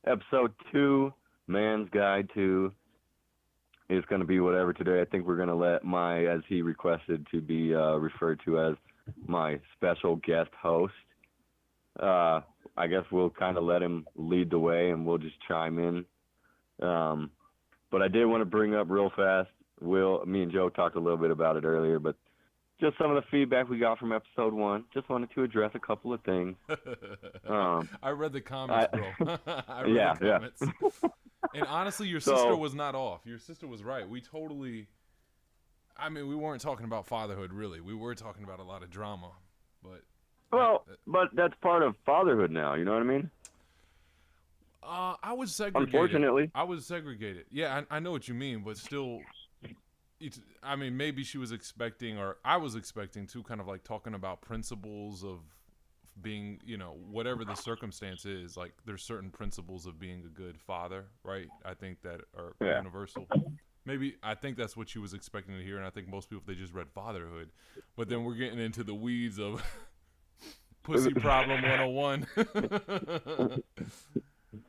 Episode 2, Man's Guide to, is going to be whatever today. I think we're going to let as he requested to be referred to as my special guest host. I guess we'll kind of let him lead the way and we'll just chime in. But I did want to bring up real fast, me and Joe talked a little bit about it earlier, but just some of the feedback we got from episode 1. Just wanted to address a couple of things. I read the comments, bro. I read the comments. And honestly, your sister was not off. Your sister was right. We weren't talking about fatherhood, really. We were talking about a lot of drama. But that's part of fatherhood now, you know what I mean? I was segregated. Unfortunately. I was segregated. Yeah, I know what you mean, but still, maybe she was expecting, or I was expecting to kind of like talking about principles of being, whatever the circumstance is, like there's certain principles of being a good father, right? I think that are universal. Maybe I think that's what she was expecting to hear, and I think most people, they just read fatherhood. But then we're getting into the weeds of Pussy Problem 101.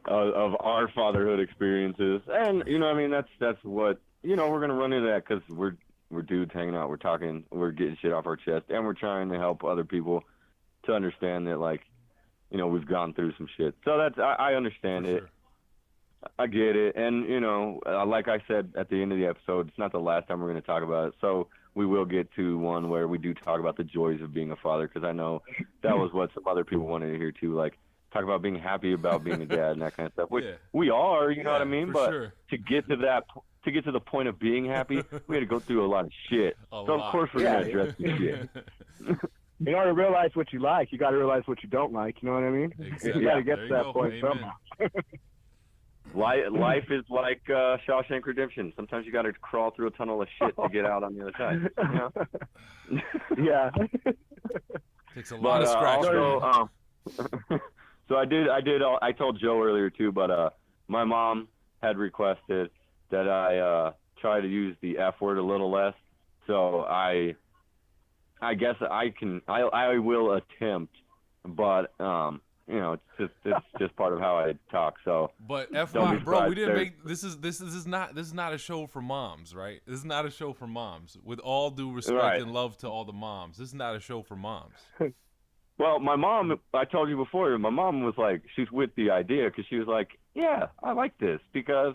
Of our fatherhood experiences. And, that's what, we're going to run into that because we're dudes hanging out, we're talking, we're getting shit off our chest, and we're trying to help other people to understand that, like, we've gone through some shit. So I understand it. Sure. I get it. And, like I said at the end of the episode, it's not the last time we're going to talk about it. So we will get to one where we do talk about the joys of being a father, because I know that was what some other people wanted to hear too, like talk about being happy about being a dad and that kind of stuff, which we are, you know what I mean? But to get to the point of being happy, we had to go through a lot of shit. Of course we're going to address the shit. In order to realize what you like, you got to realize what you don't like. You know what I mean? Exactly. You got to get to that point somehow. Life is like Shawshank Redemption. Sometimes you got to crawl through a tunnel of shit to get out on the other side. Yeah. Takes a lot of scratching. So I told Joe earlier too, but my mom had requested that I try to use the F word a little less. So I guess I will attempt, but it's just part of how I talk. So, but FY, bro, we didn't make this is not a show for moms, right? This is not a show for moms. With all due respect and love to all the moms, this is not a show for moms. Well, my mom, I told you before, my mom was like, she's with the idea, because she was like, yeah, I like this, because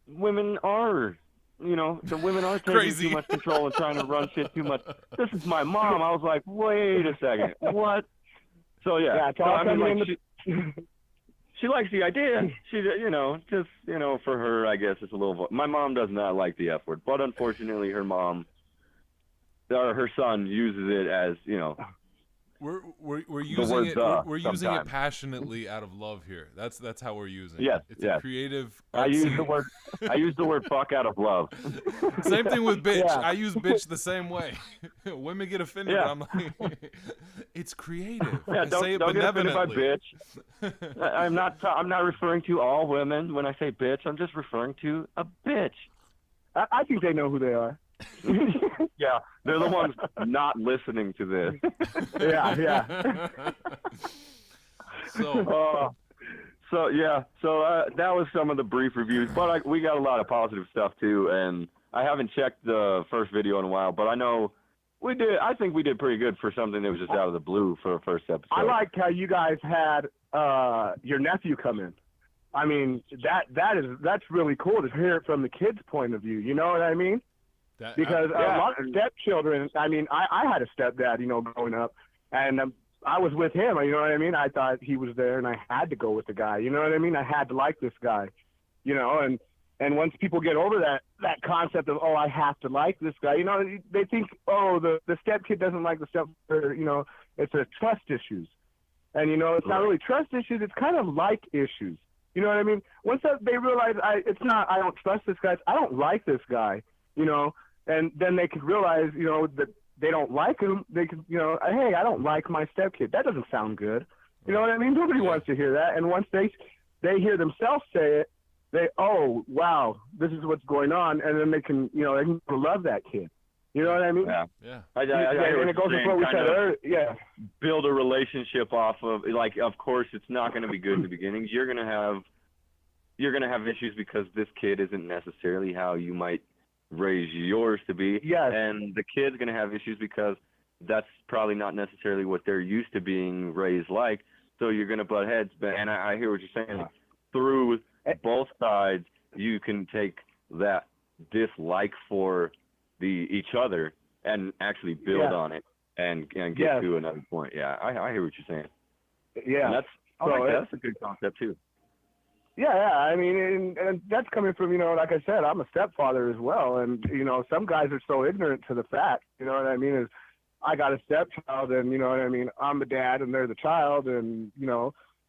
women are, the women are taking Crazy. Too much control and trying to run shit too much. This is my mom. I was like, wait a second, what? So she likes the idea. She, for her, I guess it's a little. My mom does not like the F word, but unfortunately, her son uses it as, We're using it. We're using it passionately out of love here. That's how we're using it. Yes, it's a creative. I use the word fuck out of love. Same thing with bitch. Yeah. I use bitch the same way. Women get offended. Yeah. But I'm like, it's creative. Yeah, don't get offended by bitch. I'm not referring to all women when I say bitch. I'm just referring to a bitch. I think they know who they are. Yeah, they're the ones not listening to this. Yeah. So that was some of the brief reviews, but we got a lot of positive stuff too, and I haven't checked the first video in a while, but I know we did. I think we did pretty good for something that was just out of the blue for a first episode. I liked how you guys had your nephew come in. I mean, that's really cool to hear it from the kid's point of view. You know what I mean? Because a lot of stepchildren, I mean, I had a stepdad, growing up, and I was with him, you know what I mean? I thought he was there, and I had to go with the guy, you know what I mean? I had to like this guy, and once people get over that concept of, I have to like this guy, they think, the stepkid doesn't like the stepbrother, it's a trust issues. And, it's not really trust issues, it's kind of like issues. You know what I mean? Once they realize it's not, I don't trust this guy, I don't like this guy, and then they could realize, that they don't like him. They could, hey, I don't like my stepkid. That doesn't sound good. You know what I mean? Nobody wants to hear that. And once they hear themselves say it, oh, wow, this is what's going on. And then they can love that kid. You know what I mean? Yeah. And it goes with what we said earlier. Yeah. Build a relationship off of, like, of course, it's not going to be good in the beginning. You're going to have you're going to have issues because this kid isn't necessarily how you might raise yours to be. Yes. And the kid's going to have issues because that's probably not necessarily what they're used to being raised like. So you're going to butt heads. And I hear what you're saying. Through both sides, you can take that dislike for each other and actually build on it and get to another point. Yeah, I hear what you're saying. Yeah. And that's a good concept too. Yeah, I mean, and that's coming from, like I said, I'm a stepfather as well. And, some guys are so ignorant to the fact, you know what I mean, is I got a stepchild and, you know what I mean, I'm the dad and they're the child. And,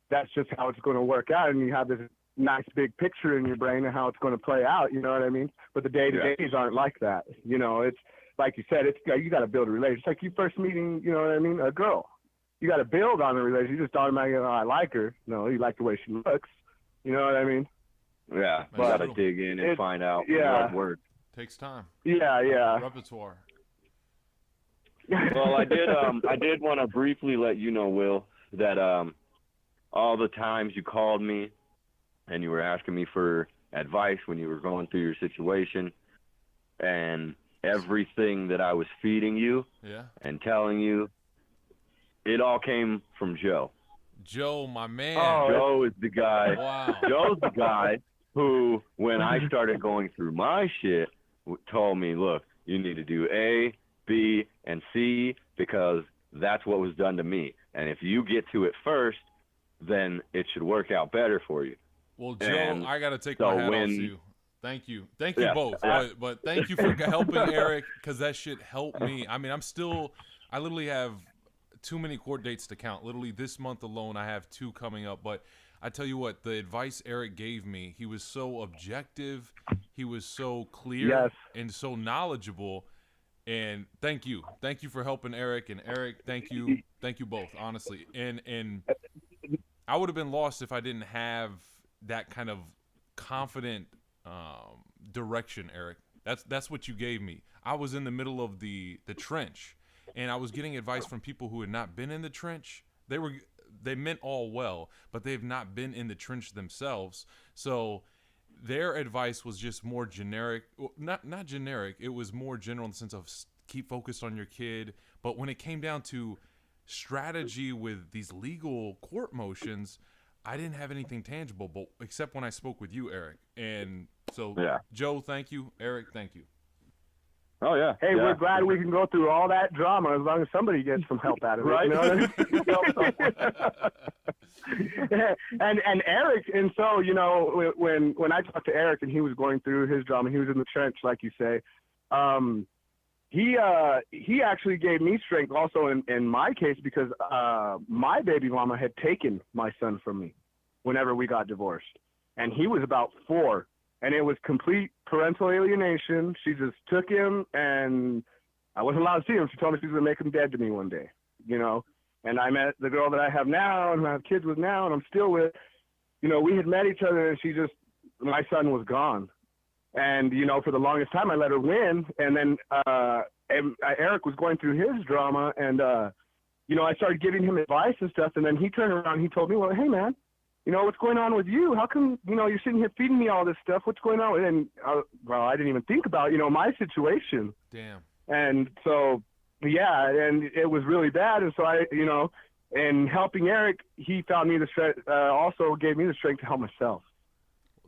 that's just how it's going to work out. And you have this nice big picture in your brain of how it's going to play out, you know what I mean? But the day-to-days aren't like that. It's like you said, you got to build a relationship. It's like you first meeting, you know what I mean, a girl. You got to build on a relationship. You just automatically, I like her. No, you like the way she looks. You know what I mean? Yeah, you got to dig in and find out what works. Takes time. Yeah. Repertoire. Well, I did want to briefly let you know, Will, that all the times you called me and you were asking me for advice when you were going through your situation, and everything that I was feeding you and telling you, it all came from Joe. Joe, my man. Joe is the guy. Wow. Joe's the guy who, when I started going through my shit, told me, look, you need to do A, B, and C because that's what was done to me. And if you get to it first, then it should work out better for you. Well, Joe, I got to take my hat off to you. Thank you. Thank you both. But thank you for helping Eric because that shit helped me. I mean, I literally have too many court dates to count. Literally this month alone, I have 2 coming up. But I tell you what, the advice Eric gave me, he was so objective. He was so clear and so knowledgeable. And thank you. Thank you for helping Eric. And Eric, thank you. Thank you both, honestly. And I would have been lost if I didn't have that kind of confident direction, Eric. That's what you gave me. I was in the middle of the trench. And I was getting advice from people who had not been in the trench. They meant all well, but they've not been in the trench themselves. So their advice was just more generic. Not generic. It was more general in the sense of keep focused on your kid. But when it came down to strategy with these legal court motions, I didn't have anything tangible, but except when I spoke with you, Eric. And so, Joe, thank you. Eric, thank you. Oh, yeah. Hey, we're glad we can go through all that drama as long as somebody gets some help out of it. Right. You know what I mean? and Eric, and so, when I talked to Eric and he was going through his drama, he was in the trench, like you say, he actually gave me strength also in my case because my baby mama had taken my son from me whenever we got divorced. And he was about 4. And it was complete parental alienation. She just took him, and I wasn't allowed to see him. She told me she was going to make him dead to me one day, And I met the girl that I have now and I have kids with now and I'm still with. We had met each other, and my son was gone. And, for the longest time, I let her win. And then Eric was going through his drama, and, I started giving him advice and stuff. And then he turned around and he told me, well, hey, man, what's going on with you? How come, you're sitting here feeding me all this stuff? What's going on? And, I didn't even think about, my situation. Damn. And so, and it was really bad. And so and helping Eric, he found me the strength, also gave me the strength to help myself.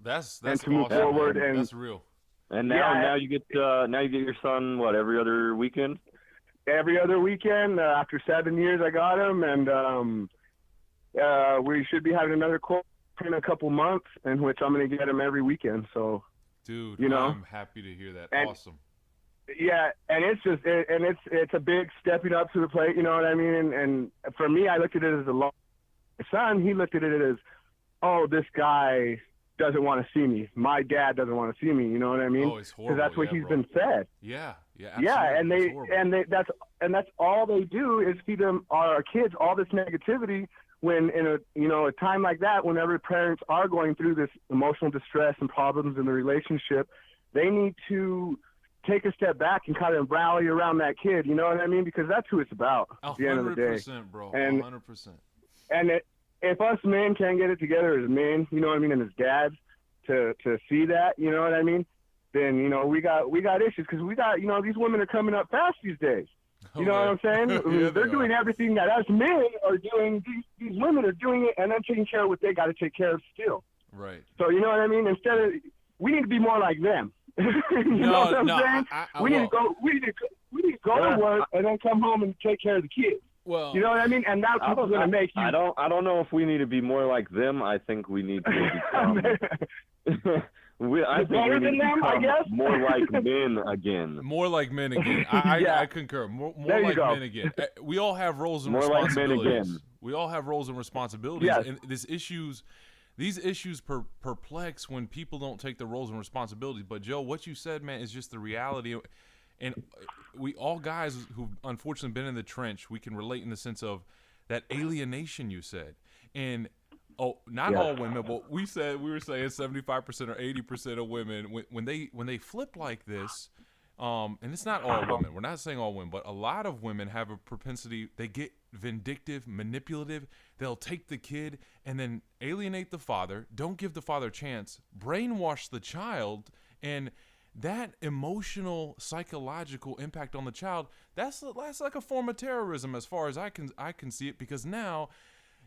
That's and to awesome, move forward. man. And that's real. And now you get your son, every other weekend? Every other weekend. After 7 years, I got him. And, we should be having another court in a couple months in which I'm going to get him every weekend. So, dude, I'm happy to hear that. Awesome. Yeah, and it's just it's a big stepping up to the plate. You know what I mean? And for me, I looked at it as a long son. He looked at it as, oh, this guy doesn't want to see me. My dad doesn't want to see me. You know what I mean? Oh, it's horrible. Because that's what he's been fed. Yeah, absolutely. Yeah, and that's all they do is feed them our kids all this negativity. When in a time like that, whenever parents are going through this emotional distress and problems in the relationship, they need to take a step back and kind of rally around that kid. You know what I mean? Because that's who it's about at the end of the day. 100%, bro. And 100%. And if us men can't get it together as men, you know what I mean, and as dads, to see that, you know what I mean, then, you know, we got issues, because we got, you know, these women are coming up fast these days. You know what I'm saying? Yeah, they're doing everything that us men are doing. These women are doing it, and they're taking care of what they got to take care of still. Right. So, you know what I mean? Instead of, we need to be more like them. You know what I'm saying? We need to go to work and then come home and take care of the kids. Well, you know what I mean? And that's what's going to make you. I don't know if we need to be more like them. I think we need to become. I think we need to become more like men again. More like men again. I concur. More like men again. We all have roles and responsibilities. Like men again. We all have roles and responsibilities. Yes. And these issues perplex when people don't take the roles and responsibilities. But Joe, what you said, man, is just the reality. And we all guys who've unfortunately been in the trench, we can relate in the sense of that alienation you said. And not all women, but we were saying 75% or 80% of women when they flip like this, and it's not all women. We're not saying all women, but a lot of women have a propensity. They get vindictive, manipulative. They'll take the kid and then alienate the father. Don't give the father a chance. Brainwash the child, and that emotional, psychological impact on the child. That's like a form of terrorism, as far as I can see it, because now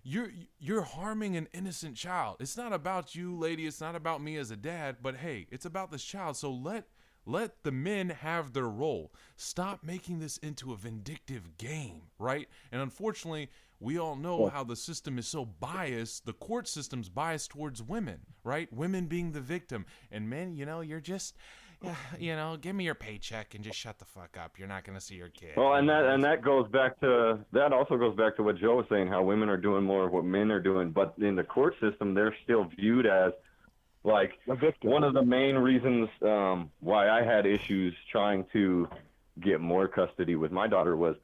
you're harming an innocent child. It's not about you, lady. It's not about me as a dad, but hey, it's about this child. So let the men have their role. Stop making this into a vindictive game, right? And unfortunately, we all know how the system is so biased. The court system's biased towards women, right? Women being the victim. And men, you know, you're just, you know, give me your paycheck and just shut the fuck up. You're not going to see your kid. Well, and that goes back to, that also goes back to what Joe was saying, how women are doing more of what men are doing. But in the court system, they're still viewed as, like, one of the main reasons why I had issues trying to get more custody with my daughter was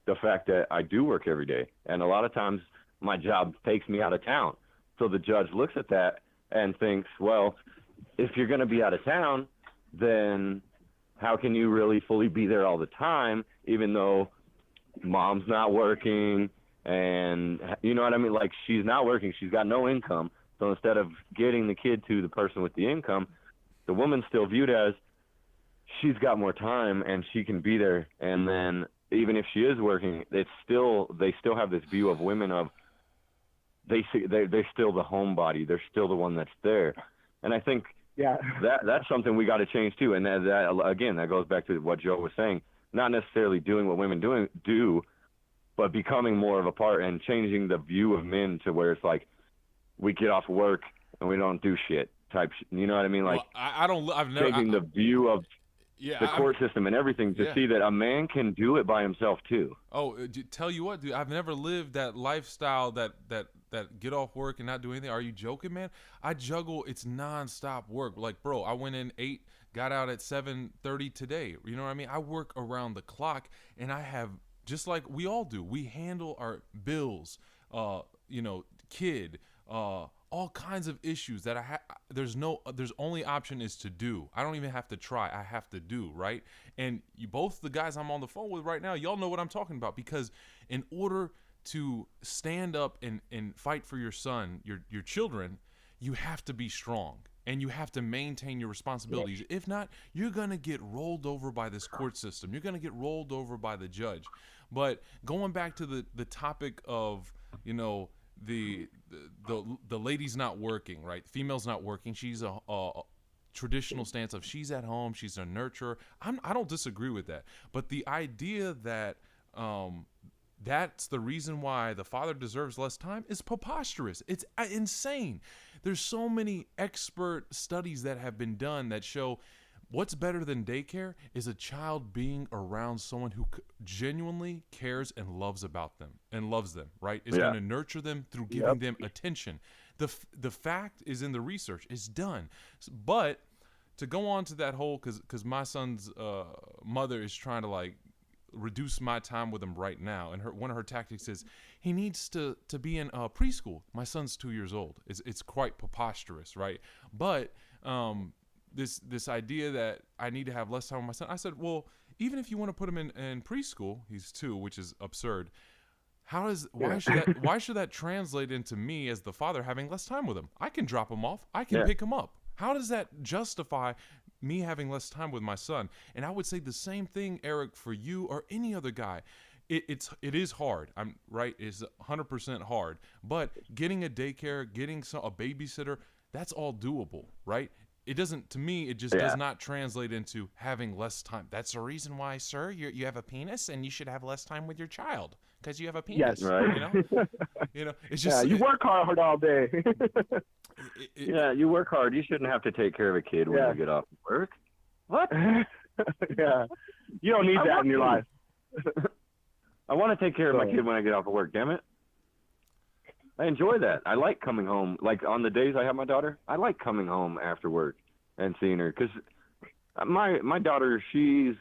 the fact that I do work every day. And a lot of times my job takes me out of town. So the judge looks at that and thinks, well, if you're going to be out of town, then how can you really fully be there all the time, even though mom's not working and, you know what I mean? Like, she's not working. She's got no income. So instead of getting the kid to the person with the income, the woman's still viewed as she's got more time and she can be there. And then even if she is working, they still have this view of women of they're still the homebody. They're still the one that's there. And I think that's something we got to change too. And that again, that goes back to what Joe was saying, not necessarily doing what women do, but becoming more of a part and changing the view of men to where it's like, we get off work and we don't do shit type. You know what I mean? Like, well, I've never taking the view of the court system and everything to see that a man can do it by himself too. Oh, tell you what, dude, I've never lived that lifestyle that get off work and not do anything. Are you joking, man? I juggle. It's nonstop work. Like, bro, I went in 8, got out at 7:30 today. You know what I mean? I work around the clock, and I have, just like we all do, we handle our bills, you know, kid, all kinds of issues that there's only option is to do. I don't even have to try. I have to do, right? And both the guys I'm on the phone with right now, y'all know what I'm talking about, because in order to stand up and fight for your son, your children, you have to be strong and you have to maintain your responsibilities. If not, you're going to get rolled over by this court system. You're going to get rolled over by the judge. But going back to the topic of, you know, the lady's not working, right? The female's not working. She's a traditional stance of she's at home, she's a nurturer. I don't disagree with that. But the idea that that's the reason why the father deserves less time is preposterous. It's insane. There's so many expert studies that have been done that show what's better than daycare is a child being around someone who genuinely cares and loves about them and loves them, right? Is going to nurture them through giving them attention. The fact is in the research. It's done. But to go on to that whole, because my son's mother is trying to like reduce my time with him right now, and one of her tactics is he needs to be in preschool. My son's 2 years old. It's quite preposterous, right? But this idea that I need to have less time with my son, I said, well, even if you want to put him in preschool, he's 2, which is absurd. Why should that translate into me as the father having less time with him? I can drop him off. I can pick him up. How does that justify me having less time with my son? And I would say the same thing, Eric, for you or any other guy. It is hard. I'm right. It's 100% hard. But getting a daycare, getting a babysitter, that's all doable, right? It doesn't, to me, it just does not translate into having less time. That's the reason why, sir, you have a penis and you should have less time with your child because you have a penis. Yes, right. You know, it's just you work hard all day. You work hard. You shouldn't have to take care of a kid when you get off work. What? Yeah, you don't need that in your life. I want to take care of my kid when I get off of work. Damn it. I enjoy that. I like coming home. Like on the days I have my daughter, I like coming home after work and seeing her because my daughter, she's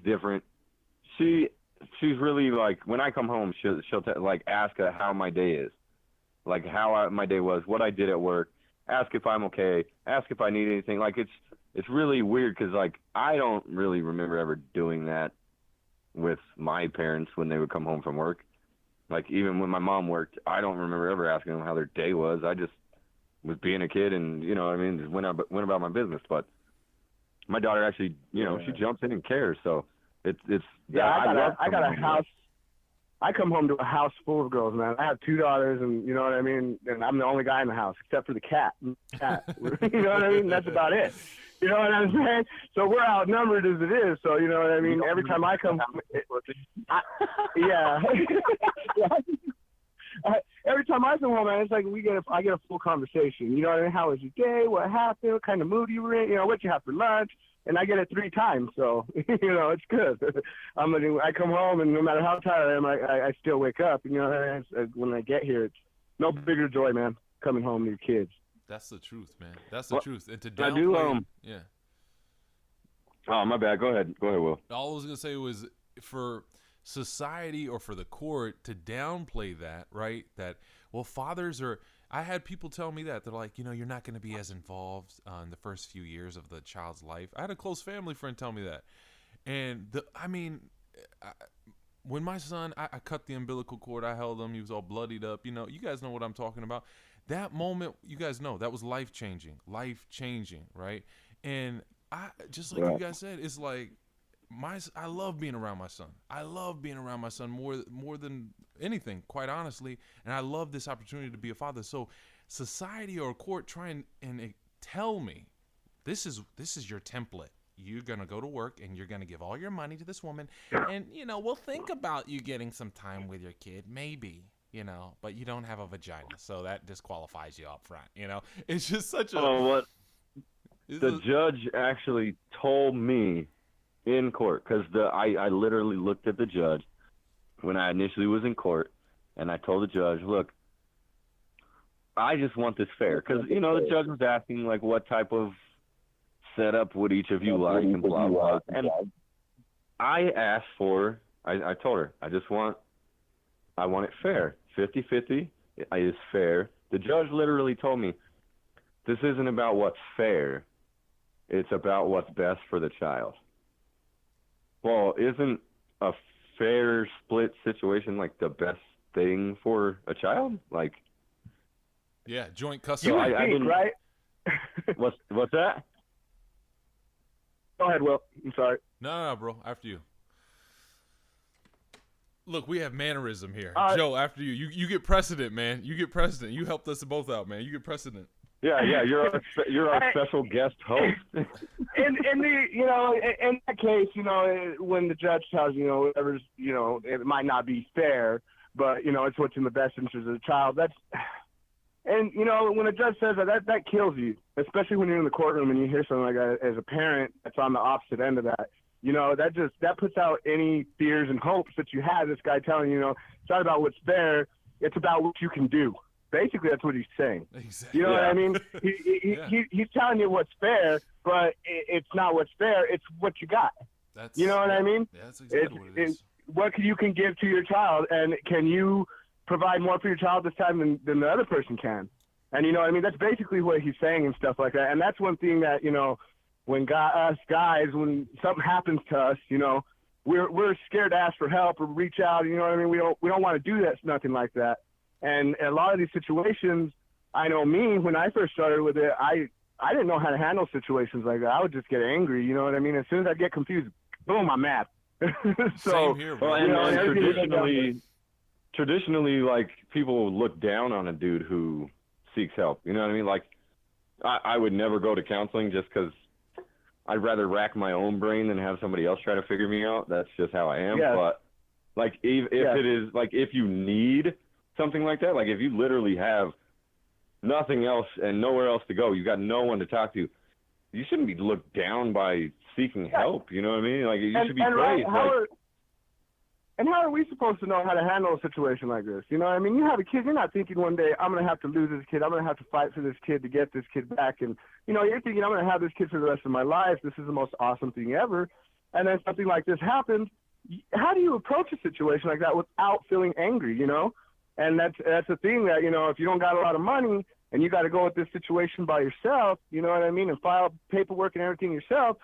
different. She's really like when I come home, she'll like ask how my day is, like how my day was, what I did at work, ask if I'm okay, ask if I need anything. Like it's really weird because like I don't really remember ever doing that with my parents when they would come home from work. Like, even when my mom worked, I don't remember ever asking them how their day was. I just was being a kid and, you know what I mean, just went about my business. But my daughter actually, you know, she jumps in and cares. So it's I got a house. I come home to a house full of girls, man. I have 2 daughters, and you know what I mean? And I'm the only guy in the house, except for the cat. You know what I mean? That's about it. You know what I'm saying? So we're outnumbered as it is. So, you know what I mean? Every time I come, every time I come home, man, it's like I get a full conversation. You know what I mean? How was your day? What happened? What kind of mood you were in? You know, what you have for lunch? And I get it 3 times. So, you know, it's good. I come home, and no matter how tired I am, I still wake up. You know what I mean? When I get here, it's no bigger joy, man, coming home to your kids. That's the truth, man. That's the truth. And to downplay, I do, yeah. Oh, my bad. Go ahead, Will. All I was gonna say was for society or for the court to downplay that, right? That fathers are. I had people tell me that they're like, you know, you're not going to be as involved in the first few years of the child's life. I had a close family friend tell me that, and when my son, I cut the umbilical cord, I held him. He was all bloodied up. You know, you guys know what I'm talking about. That moment, you guys know, that was life-changing, right? And I, just like you guys said, it's like, I love being around my son. I love being around my son more than anything, quite honestly. And I love this opportunity to be a father. So society or court try and tell me, this is your template. You're going to go to work and you're going to give all your money to this woman. And, you know, we'll think about you getting some time with your kid, maybe. You know, but you don't have a vagina, so that disqualifies you up front. You know, it's just such a. Oh, what? The judge actually told me in court because I literally looked at the judge when I initially was in court, and I told the judge, look, I just want this fair because you know the judge was asking like what type of setup would each of you like and blah blah, and I asked for. I told her I want it fair. 50-50 is fair. The judge literally told me, this isn't about what's fair. It's about what's best for the child. Well, isn't a fair split situation like the best thing for a child? Like, yeah, joint custody. You would think, right? What's that? Go ahead, Will. I'm sorry. No, bro. After you. Look, we have mannerism here. Joe, after you. You get precedent, man. You get precedent. You helped us both out, man. You get precedent. Yeah. You're our special guest host. in that case, you know, when the judge tells you, whatever's, you know, it might not be fair, but you know, it's what's in the best interest of the child. And you know, when a judge says that kills you, especially when you're in the courtroom and you hear something like that as a parent that's on the opposite end of that. You know, that puts out any fears and hopes that you had. This guy telling you, it's not about what's fair. It's about what you can do. Basically, that's what he's saying. Exactly. You know what I mean? He's telling you what's fair, but it's not what's fair. It's what you got. You know what I mean? Yeah, that's exactly what it is. What you can give to your child, and can you provide more for your child this time than the other person can? And you know what I mean? That's basically what he's saying and stuff like that. And that's one thing that, you know, when us guys, when something happens to us, you know, we're scared to ask for help or reach out. You know what I mean? We don't want to do that, nothing like that. And a lot of these situations, I know me, when I first started with it, I didn't know how to handle situations like that. I would just get angry, you know what I mean? As soon as I get confused, boom, I'm mad. So, same here, bro. Well, and traditionally, like, people look down on a dude who seeks help. You know what I mean? Like, I would never go to counseling just because I'd rather rack my own brain than have somebody else try to figure me out. That's just how I am. Yes. But, like, if it is, like, if you need something like that, like, if you literally have nothing else and nowhere else to go, you got no one to talk to, you shouldn't be looked down by seeking help. You know what I mean? Like, you should be praised. And how are we supposed to know how to handle a situation like this? You know what I mean? You have a kid, you're not thinking one day, I'm going to have to lose this kid, I'm going to have to fight for this kid to get this kid back. And, you know, you're thinking, I'm going to have this kid for the rest of my life. This is the most awesome thing ever. And then something like this happens. How do you approach a situation like that without feeling angry, you know? And that's the thing that, you know, if you don't got a lot of money and you got to go with this situation by yourself, you know what I mean, and file paperwork and everything yourself,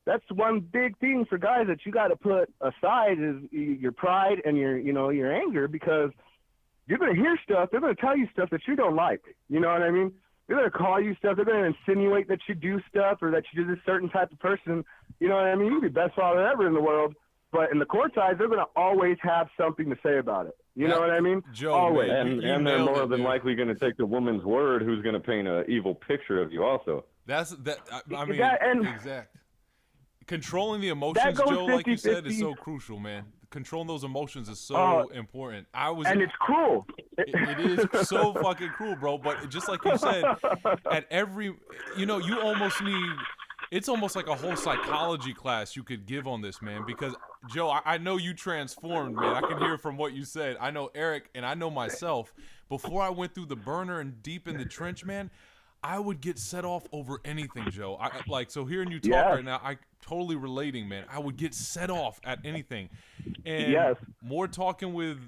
that's one big thing for guys that you got to put aside is your pride and your anger, because you're going to hear stuff. They're going to tell you stuff that you don't like. You know what I mean? They're going to call you stuff. They're going to insinuate that you do stuff or that you're this certain type of person. You know what I mean? You can be best father ever in the world, but in the court eyes, they're going to always have something to say about it. You know what I mean? Joe, always. And they're more than likely going to take the woman's word who's going to paint an evil picture of you also. I mean, exact. Controlling the emotions, Joe, like you said, is so crucial, man. Controlling those emotions is so important. And it's cruel. It is so fucking cruel, bro. But just like you said, at every, you know, you almost need, it's almost like a whole psychology class you could give on this, man. Because, Joe, I know you transformed, man. I can hear from what you said. I know Eric and I know myself. Before I went through the burner and deep in the trench, man, I would get set off over anything, Joe. So hearing you talk right now, I totally relating, man. I would get set off at anything, and more talking with.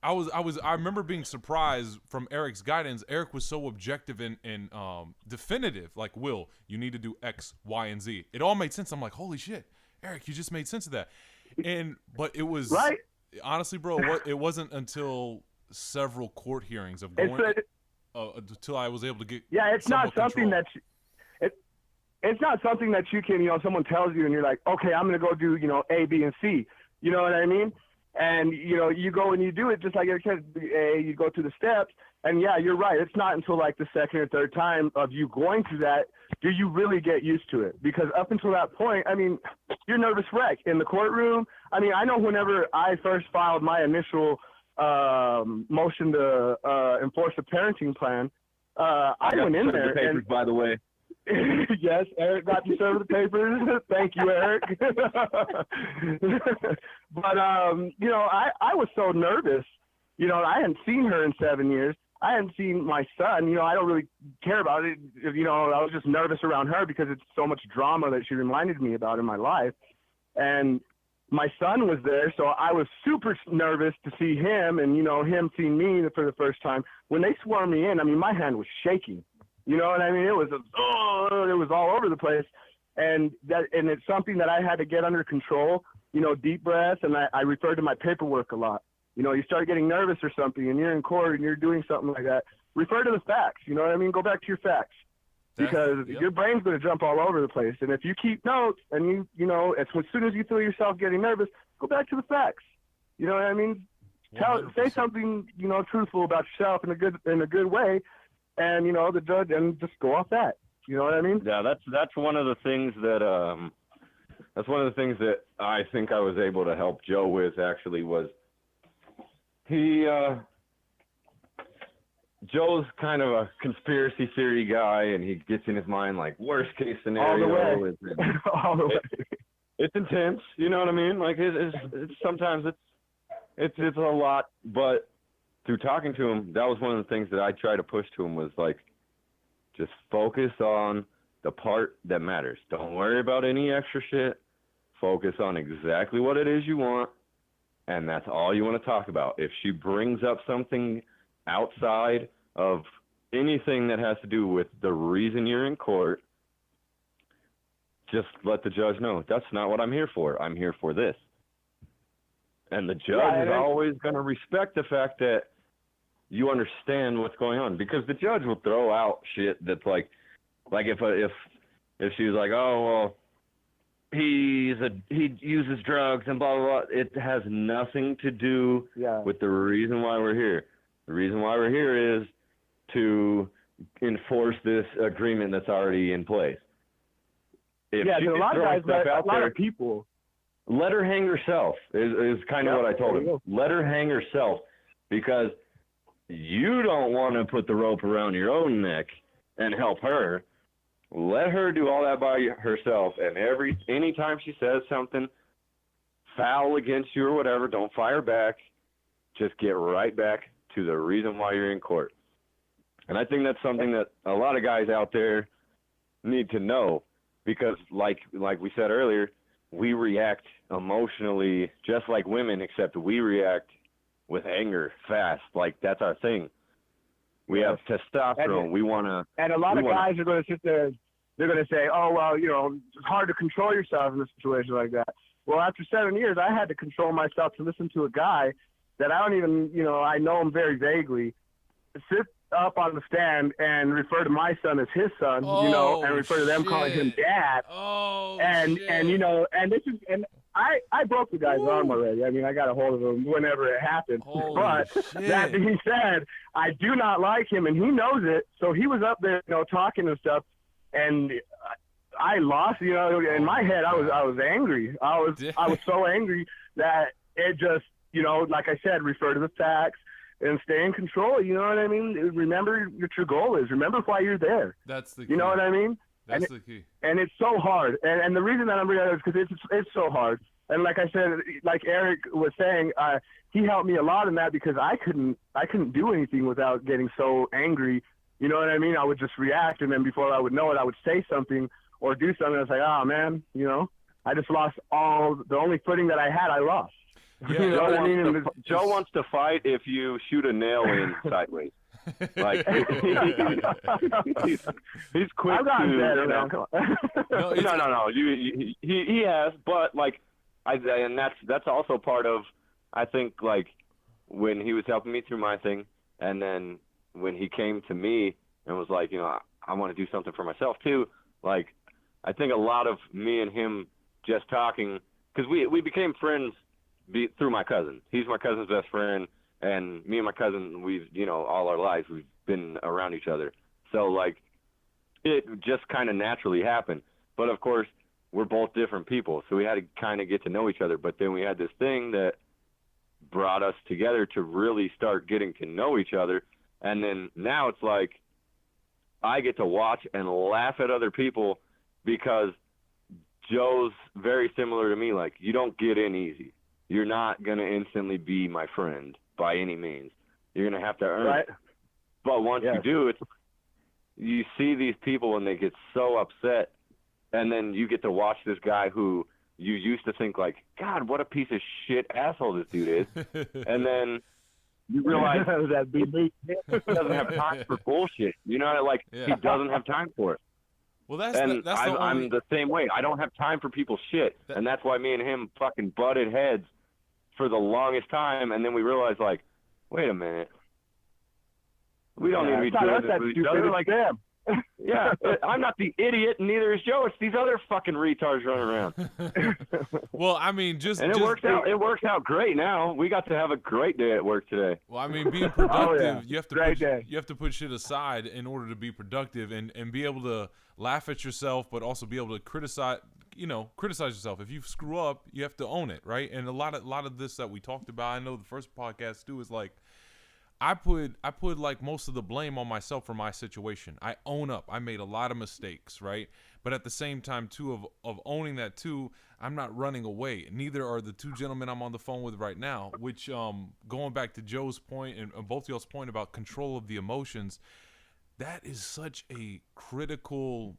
I remember being surprised from Eric's guidance. Eric was so objective and definitive. Like, Will, you need to do X, Y, and Z. It all made sense. I'm like, holy shit, Eric, you just made sense of that. But it was honestly, bro. It wasn't until several court hearings of going. Until I was able to get it's not something control. It's not something that you can, you know, someone tells you and you're like, okay, I'm going to go do, you know, A, B, and C. You know what I mean? And, you know, you go and you do it just like Eric said, you go through the steps. And, yeah, you're right. It's not until like the second or third time of you going through that do you really get used to it. Because up until that point, I mean, you're nervous wreck in the courtroom. I mean, I know whenever I first filed my initial motion to enforce a parenting plan, I went in there. The papers, by the way. Yes, Eric got to serve the papers. Thank you, Eric. But you know, I was so nervous. You know, I hadn't seen her in 7 years. I hadn't seen my son. You know, I don't really care about it. You know, I was just nervous around her because it's so much drama that she reminded me about in my life. And my son was there, so I was super nervous to see him and, you know, him seeing me for the first time. When they swore me in, I mean, my hand was shaking. You know what I mean? It was all over the place. And it's something that I had to get under control, you know, deep breaths, and I referred to my paperwork a lot. You know, you start getting nervous or something, and you're in court and you're doing something like that, refer to the facts. You know what I mean? Go back to your facts. Because your brain's going to jump all over the place. And if you keep notes and you know, as soon as you feel yourself getting nervous, go back to the facts. You know what I mean? Say something, you know, truthful about yourself in a good way, and, you know, the judge, and just go off that. You know what I mean? Yeah, that's one of the things that I think I was able to help Joe with, actually, was Joe's kind of a conspiracy theory guy, and he gets in his mind like worst case scenario. All the way. It's intense, you know what I mean? Like it's sometimes it's a lot, but through talking to him, that was one of the things that I try to push to him, was like, just focus on the part that matters. Don't worry about any extra shit. Focus on exactly what it is you want, and that's all you want to talk about. If she brings up something outside of anything that has to do with the reason you're in court, just let the judge know, that's not what I'm here for. I'm here for this. And the judge is always going to respect the fact that you understand what's going on, because the judge will throw out shit that's like if she was like, oh well, he uses drugs and blah blah blah. It has nothing to do with the reason why we're here. The reason why we're here is to enforce this agreement that's already in place. If a lot of guys, a lot of people. Let her hang herself is kind of what I told him. Let her hang herself, because you don't want to put the rope around your own neck and help her. Let her do all that by herself, and anytime she says something foul against you or whatever, don't fire back. Just get right back to the reason why you're in court. And I think that's something that a lot of guys out there need to know, because like we said earlier, we react emotionally just like women, except we react with anger fast. Like, that's our thing. We have testosterone. We want to. And a lot of guys are going to sit there. They're going to say, oh, well, it's hard to control yourself in a situation like that. Well, after 7 years, I had to control myself to listen to a guy that I don't even, I know him very vaguely, sit up on the stand and refer to my son as his son, and refer to them calling him dad. And this is, and I broke the guy's arm already. I mean, I got a hold of him whenever it happened. But that being said, I do not like him, and he knows it. So he was up there, talking and stuff, and I lost. In my head, I was angry. I was so angry that it just, like I said, refer to the facts and stay in control. You know what I mean? Remember what your goal is. Remember why you're there. That's the key. You know what I mean? That's the key. And it's so hard. And the reason that I'm bringing it up is because it's so hard. And like I said, like Eric was saying, he helped me a lot in that, because I couldn't do anything without getting so angry. You know what I mean? I would just react, and then before I would know it, I would say something or do something. I was like, oh man, I just lost the only footing that I had. I lost. Yeah, you know what I mean? Joe wants to fight if you shoot a nail in sideways. Like, he's quick I've gotten better. No. He has, but like, and that's also part of, I think, like, when he was helping me through my thing, and then when he came to me and was like, I want to do something for myself too. Like, I think a lot of me and him just talking, because we became friends through my cousin. He's my cousin's best friend, and me and my cousin, we've, all our lives, we've been around each other. So, like, it just kind of naturally happened. But, of course, we're both different people, so we had to kind of get to know each other. But then we had this thing that brought us together to really start getting to know each other. And then now it's like I get to watch and laugh at other people, because Joe's very similar to me. Like, you don't get in easy. You're not going to instantly be my friend by any means. You're going to have to earn it. But once you do, you see these people and they get so upset, and then you get to watch this guy who you used to think, like, God, what a piece of shit asshole this dude is. And then you realize that he doesn't have time for bullshit. He doesn't have time for it. Well, I'm the same way. I don't have time for people's shit, and that's why me and him fucking butted heads for the longest time. And then we realized, like, wait a minute, we don't need to be doing this with each other. Like, damn. Yeah, I'm not the idiot, and neither is Joe. It's these other fucking retards running around. Well, I mean, it works out great now. We got to have a great day at work today. Well, I mean, being productive, you have to put shit aside in order to be productive, and be able to laugh at yourself, but also be able to criticize yourself. If you screw up, you have to own it, right? And a lot of this that we talked about, I know the first podcast too, is like, I put like most of the blame on myself for my situation. I own up. I made a lot of mistakes, right? But at the same time too, of owning that too, I'm not running away. Neither are the two gentlemen I'm on the phone with right now, which going back to Joe's point and both y'all's point about control of the emotions, that is such a critical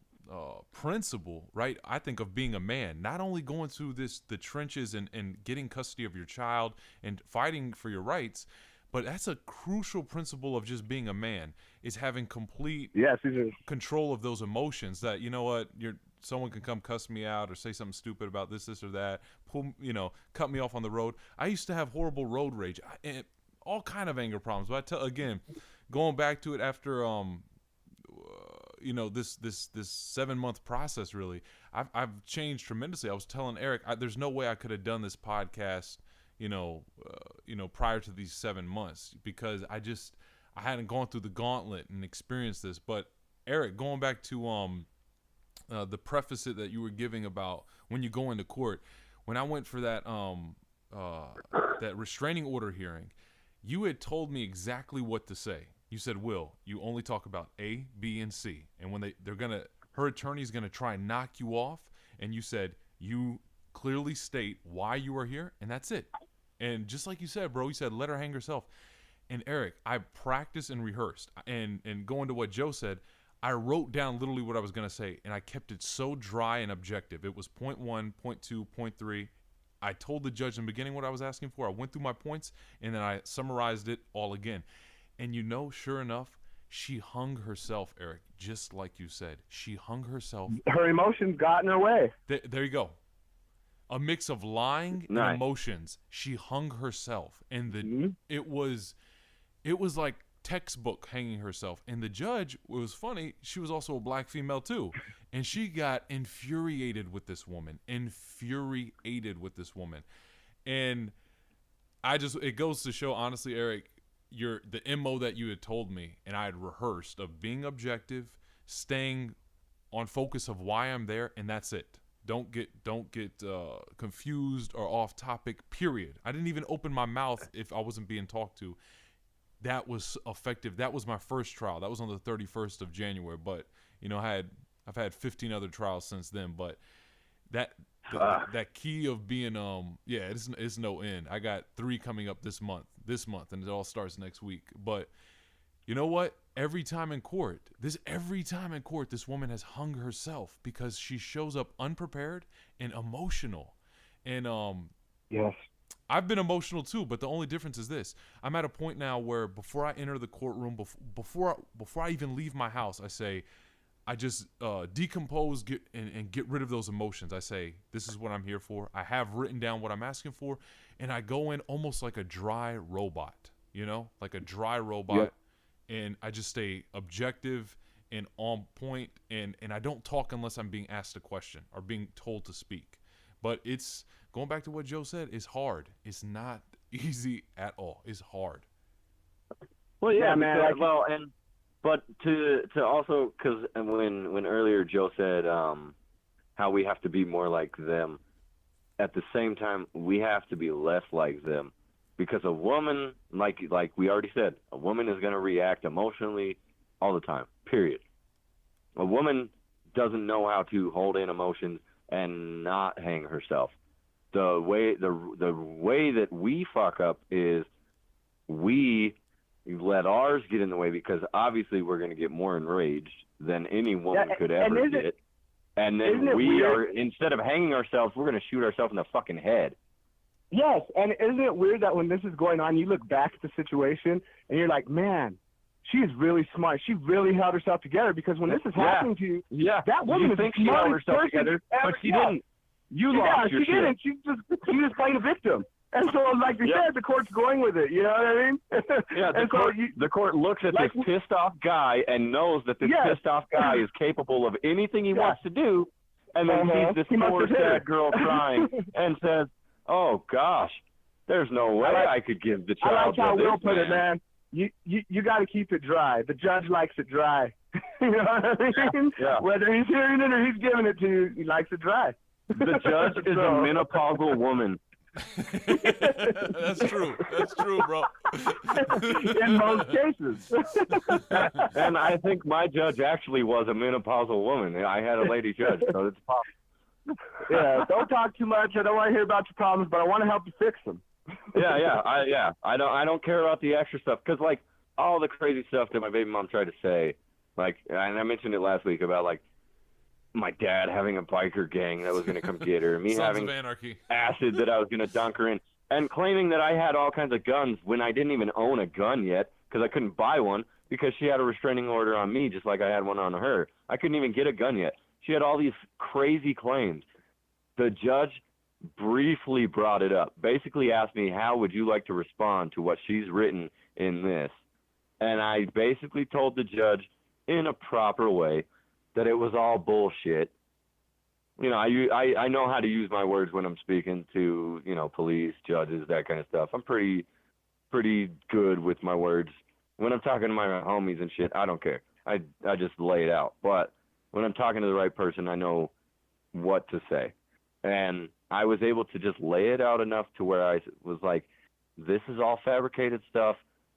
principle, right? I think of being a man, not only going through the trenches and getting custody of your child and fighting for your rights, but that's a crucial principle of just being a man, is having complete control of those emotions. That, you know what, someone can come cuss me out or say something stupid about this or that, cut me off on the road. I used to have horrible road rage. And all kind of anger problems. But again, going back to it after this 7-month process, really, I've changed tremendously. I was telling Eric, there's no way I could have done this podcast, prior to these 7 months, because I hadn't gone through the gauntlet and experienced this. But Eric, going back to the preface that you were giving about when you go into court, when I went for that that restraining order hearing, you had told me exactly what to say. You said, Will, you only talk about A, B, and C. And when her attorney's going to try and knock you off, and you said, you clearly state why you are here, and that's it. And just like you said, bro, you said, let her hang herself. And Eric, I practiced and rehearsed. And going to what Joe said, I wrote down literally what I was going to say, and I kept it so dry and objective. It was point 1, point 2, point 3. I told the judge in the beginning what I was asking for. I went through my points, and then I summarized it all again. And sure enough, she hung herself, Eric, just like you said. She hung herself. Her emotions got in her way. There you go. A mix of lying and emotions. She hung herself. And it was like textbook hanging herself. And the judge, it was funny, she was also a black female too. And she got infuriated with this woman. And it goes to show, honestly, Eric, the MO that you had told me and I had rehearsed of being objective, staying on focus of why I'm there, and that's it. Don't get confused or off topic, period. I didn't even open my mouth if I wasn't being talked to. That was effective. That was my first trial. That was on the 31st of January, but I've had 15 other trials since then, but that key of being it's no end. I got 3 coming up this month, and it all starts next week. But you know what? Every time in court, this woman has hung herself because she shows up unprepared and emotional. And yes, I've been emotional too, but the only difference is this: I'm at a point now where before I enter the courtroom, before I even leave my house, I just decompose, get rid of those emotions. I say, this is what I'm here for. I have written down what I'm asking for, and I go in almost like a dry robot, Yep. And I just stay objective and on point, and I don't talk unless I'm being asked a question or being told to speak. But it's, going back to what Joe said, it's hard. It's not easy at all. It's hard. Well, yeah, man. But to also, because when earlier Joe said how we have to be more like them, at the same time we have to be less like them, because a woman, like we already said, a woman is going to react emotionally all the time. Period. A woman doesn't know how to hold in emotions and not hang herself. The way that we fuck up is we let ours get in the way, because obviously we're going to get more enraged than any woman could ever get. And then instead of hanging ourselves, we're going to shoot ourselves in the fucking head. Yes, and isn't it weird that when this is going on, you look back at the situation and you're like, man, she's really smart. She really held herself together, because when this is happening to you, that woman is the smartest person together, but she didn't. You lost your shit. Yeah, she didn't. She was playing a victim. And so, like you said, the court's going with it. You know what I mean? Yeah, the court looks at this pissed off guy and knows that this pissed off guy is capable of anything he wants to do, and then sees this poor sad girl crying and says, "Oh gosh, there's no way I could give the child." I like how Will put it, man. You got to keep it dry. The judge likes it dry. You know what I mean? Yeah. Whether he's hearing it or he's giving it to you, he likes it dry. The judge is a menopausal woman. That's true, bro. In most cases. And I think my judge actually was a menopausal woman. I had a lady judge, so it's possible. Yeah, don't talk too much. I don't want to hear about your problems, but I want to help you fix them. I don't care about the extra stuff, because like all the crazy stuff that my baby mom tried to say, like, and I mentioned it last week about like my dad having a biker gang that was going to come get her, me having acid that I was going to dunk her in, and claiming that I had all kinds of guns when I didn't even own a gun yet, because I couldn't buy one because she had a restraining order on me just like I had one on her. I couldn't even get a gun yet. She had all these crazy claims. The judge briefly brought it up. Basically asked me, how would you like to respond to what she's written in this? And I basically told the judge in a proper way that it was all bullshit. You know, I know how to use my words when I'm speaking to, you know, police, judges, that kind of stuff. I'm pretty good with my words. When I'm talking to my homies and shit, I don't care. I just lay it out. But when I'm talking to the right person, I know what to say. And I was able to just lay it out enough to where I was like, this is all fabricated stuff.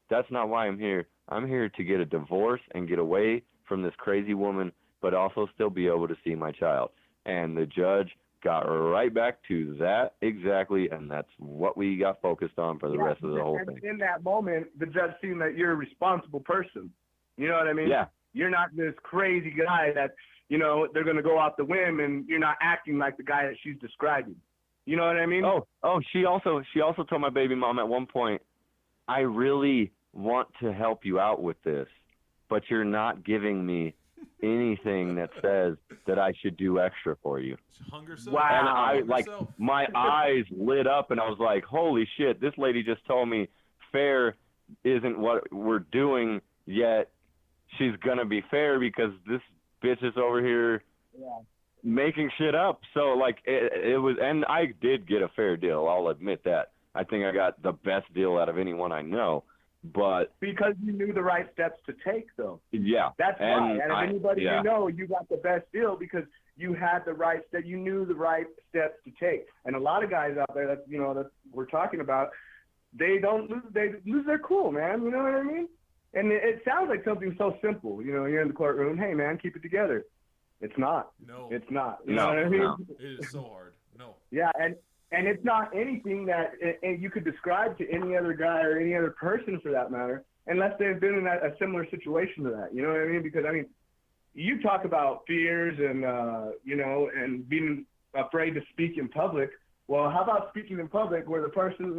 That's not why I'm here. I'm here to get a divorce and get away from this crazy woman, but also still be able to see my child. And the judge got right back to that exactly, and that's what we got focused on for the rest of the whole thing. In that moment, the judge seen that you're a responsible person. You know what I mean? Yeah. You're not this crazy guy that, you know, they're going to go off the whim, and you're not acting like the guy that she's describing. You know what I mean? Oh, she also told my baby mom at one point, I really want to help you out with this, but you're not giving me anything that says that I should do extra for you. Wow. And I my eyes lit up, and I was like, holy shit, this lady just told me fair isn't what we're doing, yet she's gonna be fair because this bitch is over here making shit up. So like it was, and I did get a fair deal, I'll admit that. I think I got the best deal out of anyone I know. But because you knew the right steps to take, though. Yeah, that's why. And if anybody you know, you got the best deal because you had the right step. You knew the right steps to take. And a lot of guys out there that that we're talking about, they lose their cool, man. You know what I mean? And it sounds like something so simple. You know, you're in the courtroom. Hey, man, keep it together. It's not. No, it's not. You know what I mean? No. It is so hard. No. Yeah, and it's not anything that you could describe to any other guy or any other person for that matter, unless they've been in a similar situation to that. You know what I mean? Because, I mean, you talk about fears and, and being afraid to speak in public. Well, how about speaking in public where the person,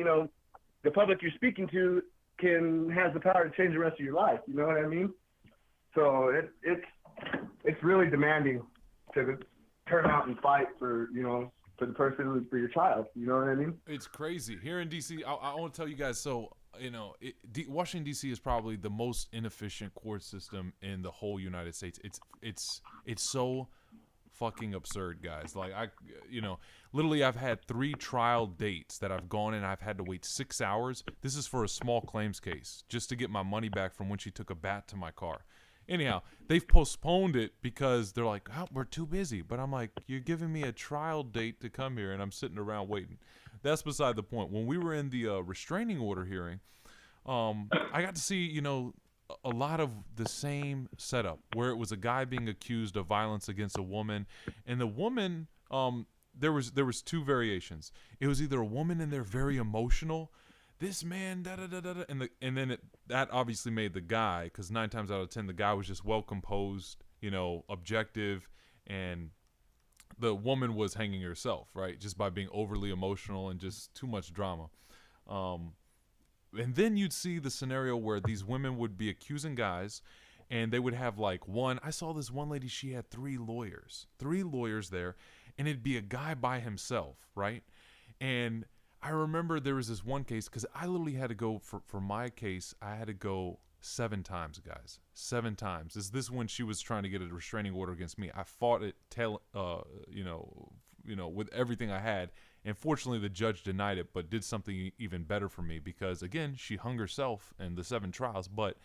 the public you're speaking to has the power to change the rest of your life? You know what I mean? So it's really demanding to turn out and fight for, for the person, for your child. You know what I mean? It's crazy. Here in D.C., I want to tell you guys, so, Washington, D.C. is probably the most inefficient court system in the whole United States. It's so fucking absurd, guys. Like, literally I've had 3 trial dates that I've gone and I've had to wait 6 hours. This is for a small claims case, just to get my money back from when she took a bat to my car. Anyhow, they've postponed it because they're like, oh, we're too busy. But I'm like, you're giving me a trial date to come here, and I'm sitting around waiting. That's beside the point. When we were in the restraining order hearing, I got to see, a lot of the same setup where it was a guy being accused of violence against a woman, and the woman, there was 2 variations. It was either a woman and they're very emotional. This man, da-da-da-da-da, and then that obviously made the guy, because 9 times out of 10, the guy was just well composed, objective, and the woman was hanging herself, right, just by being overly emotional and just too much drama. And then you'd see the scenario where these women would be accusing guys, and they would have I saw this one lady, she had 3 lawyers there, and it'd be a guy by himself, right, and I remember there was this one case, because I literally had to go, for my case, I had to go 7 times, guys. 7 times. This when she was trying to get a restraining order against me. I fought it, with everything I had. And fortunately, the judge denied it, but did something even better for me, because, again, she hung herself in the 7 trials. But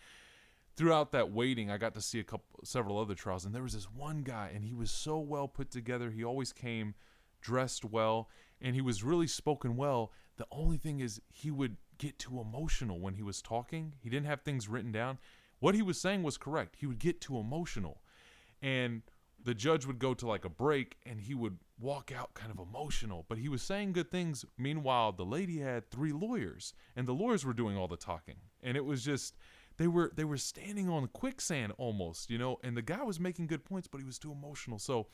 throughout that waiting, I got to see several other trials. And there was this one guy, and he was so well put together. He always came dressed well, and he was really spoken well. The only thing is he would get too emotional when he was talking. He didn't have things written down. What he was saying was correct. He would get too emotional, and the judge would go to a break, and he would walk out kind of emotional, but he was saying good things. Meanwhile, the lady had 3 lawyers, and the lawyers were doing all the talking, and it was just they were standing on quicksand almost, and the guy was making good points, but he was too emotional. So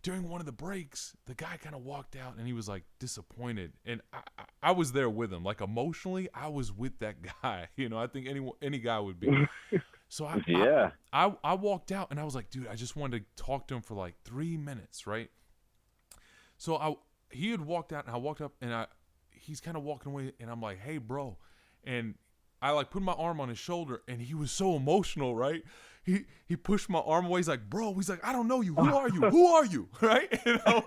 during one of the breaks, the guy kind of walked out, and he was disappointed, and I was there with him. Emotionally, I was with that guy. I think any guy would be. So I walked out, and I was like, dude, I just wanted to talk to him for 3 minutes, right? So he had walked out, and I walked up, and he's kind of walking away, and I'm like, hey, bro. And I like put my arm on his shoulder, and he was so emotional, right? He pushed my arm away. He's like, bro, he's like, I don't know you. Who are you? Who are you? Right? And I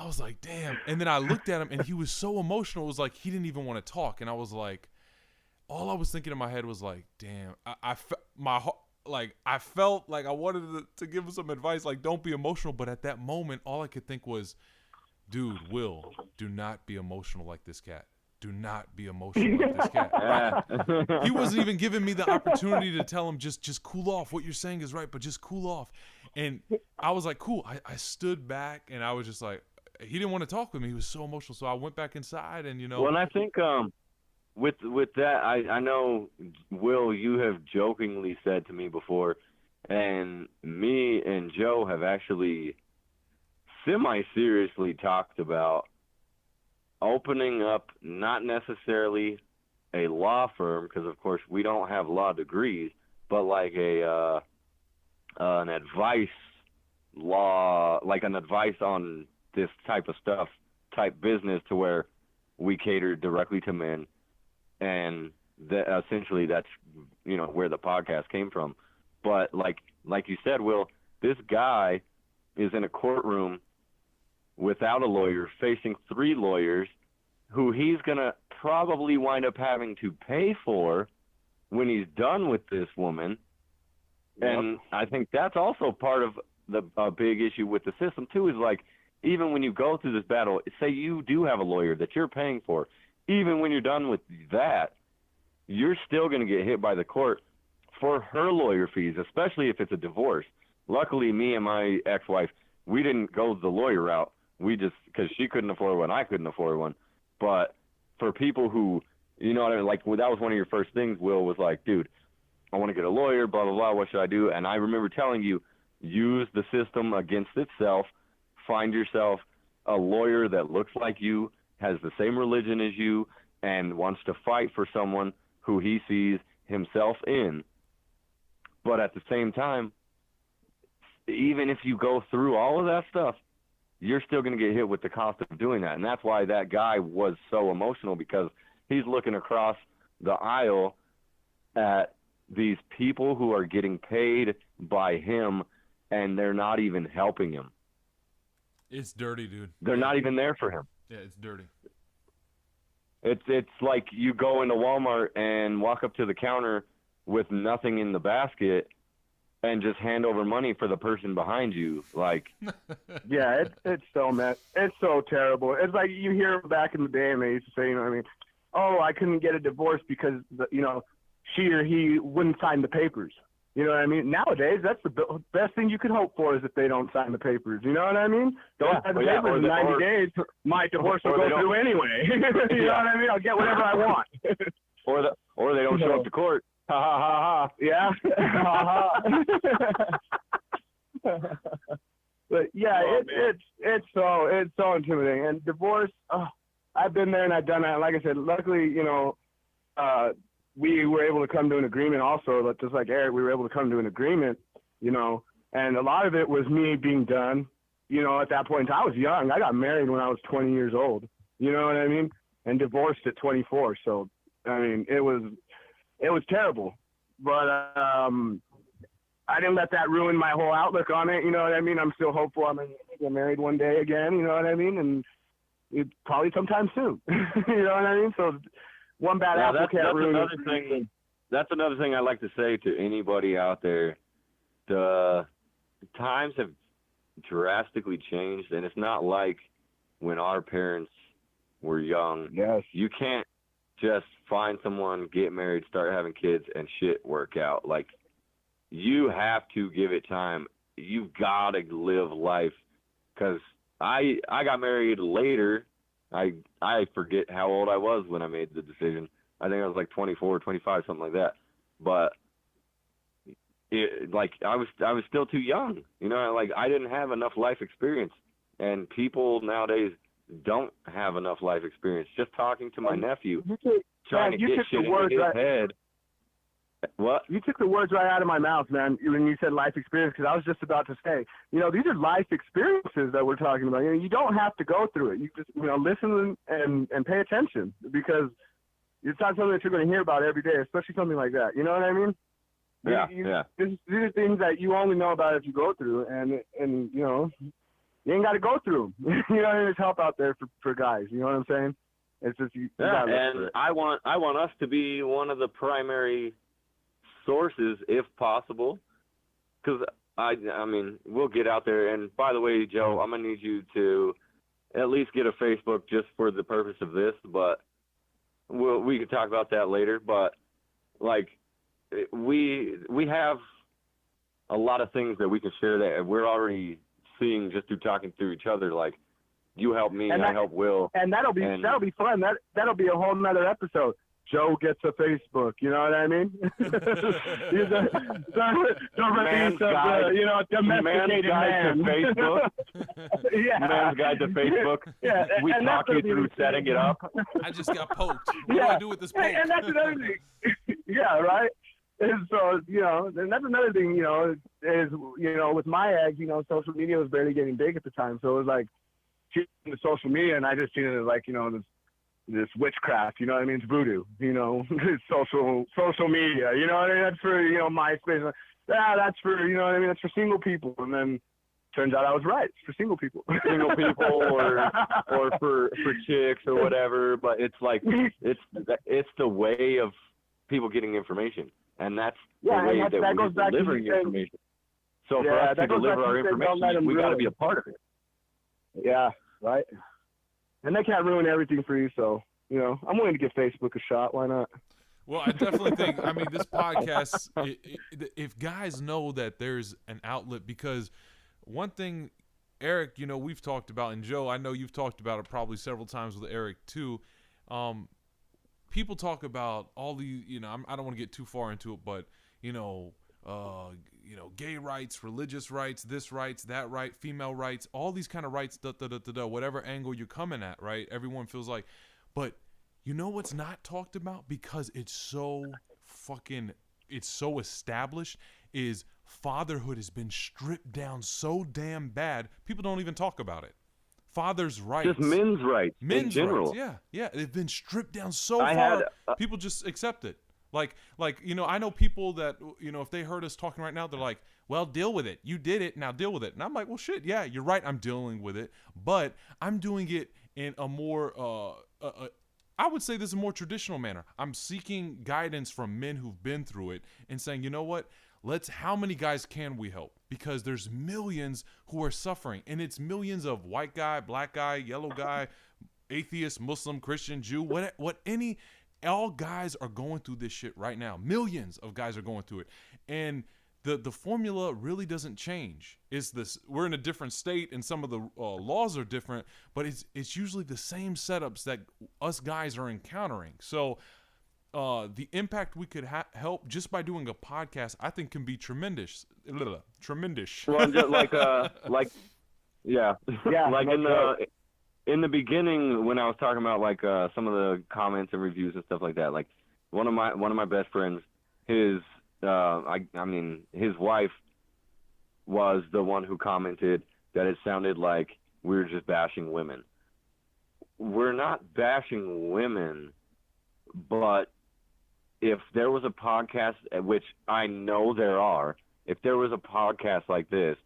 was like, damn. And then I looked at him, and he was so emotional. It was like he didn't even want to talk. And I was like, all I was thinking in my head was like, damn. I felt like I wanted to give him some advice, like don't be emotional. But at that moment, all I could think was, dude, Will, do not be emotional like this cat. Do not be emotional like this cat. Right? He wasn't even giving me the opportunity to tell him just cool off. What you're saying is right, but just cool off. And I was like, cool. I stood back, and I was just like, he didn't want to talk with me. He was so emotional. So I went back inside, and Well, and I think with that, I know, Will, you have jokingly said to me before, and me and Joe have actually semi-seriously talked about opening up not necessarily a law firm, because of course we don't have law degrees, but like an advice on this type of stuff, type business, to where we cater directly to men, and essentially that's where the podcast came from. But like you said, Will, this guy is in a courtroom without a lawyer, facing 3 lawyers who he's going to probably wind up having to pay for when he's done with this woman. Yep. And I think that's also part of a big issue with the system, too, is like, even when you go through this battle, say you do have a lawyer that you're paying for, even when you're done with that, you're still going to get hit by the court for her lawyer fees, especially if it's a divorce. Luckily, me and my ex-wife, we didn't go the lawyer route. We just, because she couldn't afford one, I couldn't afford one. But for people who, you know what I mean, like, well, that was one of your first things, Will, was like, dude, I want to get a lawyer, blah, blah, blah, what should I do? And I remember telling you, use the system against itself, find yourself a lawyer that looks like you, has the same religion as you, and wants to fight for someone who he sees himself in. But at the same time, even if you go through all of that stuff, you're still going to get hit with the cost of doing that. And that's why that guy was so emotional, because he's looking across the aisle at these people who are getting paid by him, and they're not even helping him. It's dirty, dude. They're not even there for him. Yeah, it's dirty. It's like you go into Walmart and walk up to the counter with nothing in the basket and just hand over money for the person behind you. Like, yeah, it's so it's so terrible. It's like you hear back in the day, and they used to say, oh, I couldn't get a divorce because she or he wouldn't sign the papers. You know what I mean? Nowadays, that's the best thing you could hope for, is if they don't sign the papers. You know what I mean? Don't sign the papers in 90 days. My divorce will go through anyway. You know what I mean? I'll get whatever I want. or they don't show up to court. Ha ha ha ha. Yeah. Ha ha. But yeah, it's so intimidating. And divorce, I've been there and I've done that. Like I said, luckily, we were able to come to an agreement also, just like Eric, we were able to come to an agreement, and a lot of it was me being done, at that point. I was young. I got married when I was 20 years old, you know what I mean? And divorced at 24. So, I mean, it was terrible, but I didn't let that ruin my whole outlook on it. You know what I mean? I'm still hopeful I'm going to get married one day again, you know what I mean? And probably sometime soon, you know what I mean? So one bad apple can't ruin it. That's another thing I like to say to anybody out there. The times have drastically changed, and it's not like when our parents were young. Yes. You can't just find someone, get married, start having kids, and shit work out. Like, you have to give it time. You've got to live life. Because I got married later. I forget how old I was when I made the decision. I think I was like 24, 25, something like that. But I was still too young. Like, I didn't have enough life experience. And people nowadays don't have enough life experience. Just talking to my nephew, trying to get shit into his head. What? You took the words right out of my mouth, man, when you said life experience, because I was just about to say, these are life experiences that we're talking about. You don't have to go through it. You just, listen and pay attention, because it's not something that you're going to hear about every day, especially something like that. You know what I mean? Yeah. These are things that you only know about if you go through, and you ain't got to go through them. There's help out there for guys. You know what I'm saying? It's just you gotta look for it. I want us to be one of the primary sources if possible, because I mean, we'll get out there. And by the way, Joe, I'm gonna need you to at least get a Facebook just for the purpose of this, but we can talk about that later. But like, we have a lot of things that we can share that we're already seeing just through talking through each other. Like, you help me, I help Will, and that'll be fun. That'll be a whole nother episode. Joe gets a Facebook, you know what I mean? Domesticated man. Facebook. Yeah. Man's guide to Facebook. Yeah, we talk you through setting it up. I just got poked. What do I do with this poke? And that's another thing. Yeah, right? And so, and that's another thing, is, with my eggs, social media was barely getting big at the time. So it was like, the social media, and I just seen it as like, this witchcraft, you know what I mean? It's voodoo, it's social media, you know what I mean? That's for, MySpace. That's for, you know what I mean? That's for single people. And then turns out I was right. It's for single people. Single people or for chicks or whatever. But it's like, it's the way of people getting information. And that's the way that we're delivering information. So for us to deliver our information, we got to be a part of it. Yeah, right. And they can't ruin everything for you, so, I'm willing to give Facebook a shot. Why not? Well, I definitely think, this podcast, if guys know that there's an outlet, because one thing, Eric, we've talked about, and Joe, I know you've talked about it probably several times with Eric too. People talk about all these, I don't want to get too far into it, but, gay rights, religious rights, this rights, that right, female rights, all these kind of rights, whatever angle you're coming at, right? Everyone feels like, but what's not talked about, because it's so established, is fatherhood has been stripped down so damn bad, people don't even talk about it. Fathers' rights. Just men's rights in general. Rights, yeah. They've been stripped down so far, people just accept it. Like I know people that, if they heard us talking right now, they're like, well, deal with it. You did it, now deal with it. And I'm like, well, shit, yeah, you're right, I'm dealing with it. But I'm doing it in a more, I would say this is a more traditional manner. I'm seeking guidance from men who've been through it and saying, you know what? How many guys can we help? Because there's millions who are suffering. And it's millions of white guy, black guy, yellow guy, atheist, Muslim, Christian, Jew, all guys are going through this shit right now. Millions of guys are going through it. And the formula really doesn't change. We're in a different state and some of the laws are different, but it's usually the same setups that us guys are encountering. So the impact we could help just by doing a podcast, I think, can be tremendous. Tremendous. Well, just like in the beginning, when I was talking about like some of the comments and reviews and stuff like that, like one of my best friends, his wife was the one who commented that it sounded like we were just bashing women. We're not bashing women, but if there was a podcast, which I know there are, if there was a podcast like this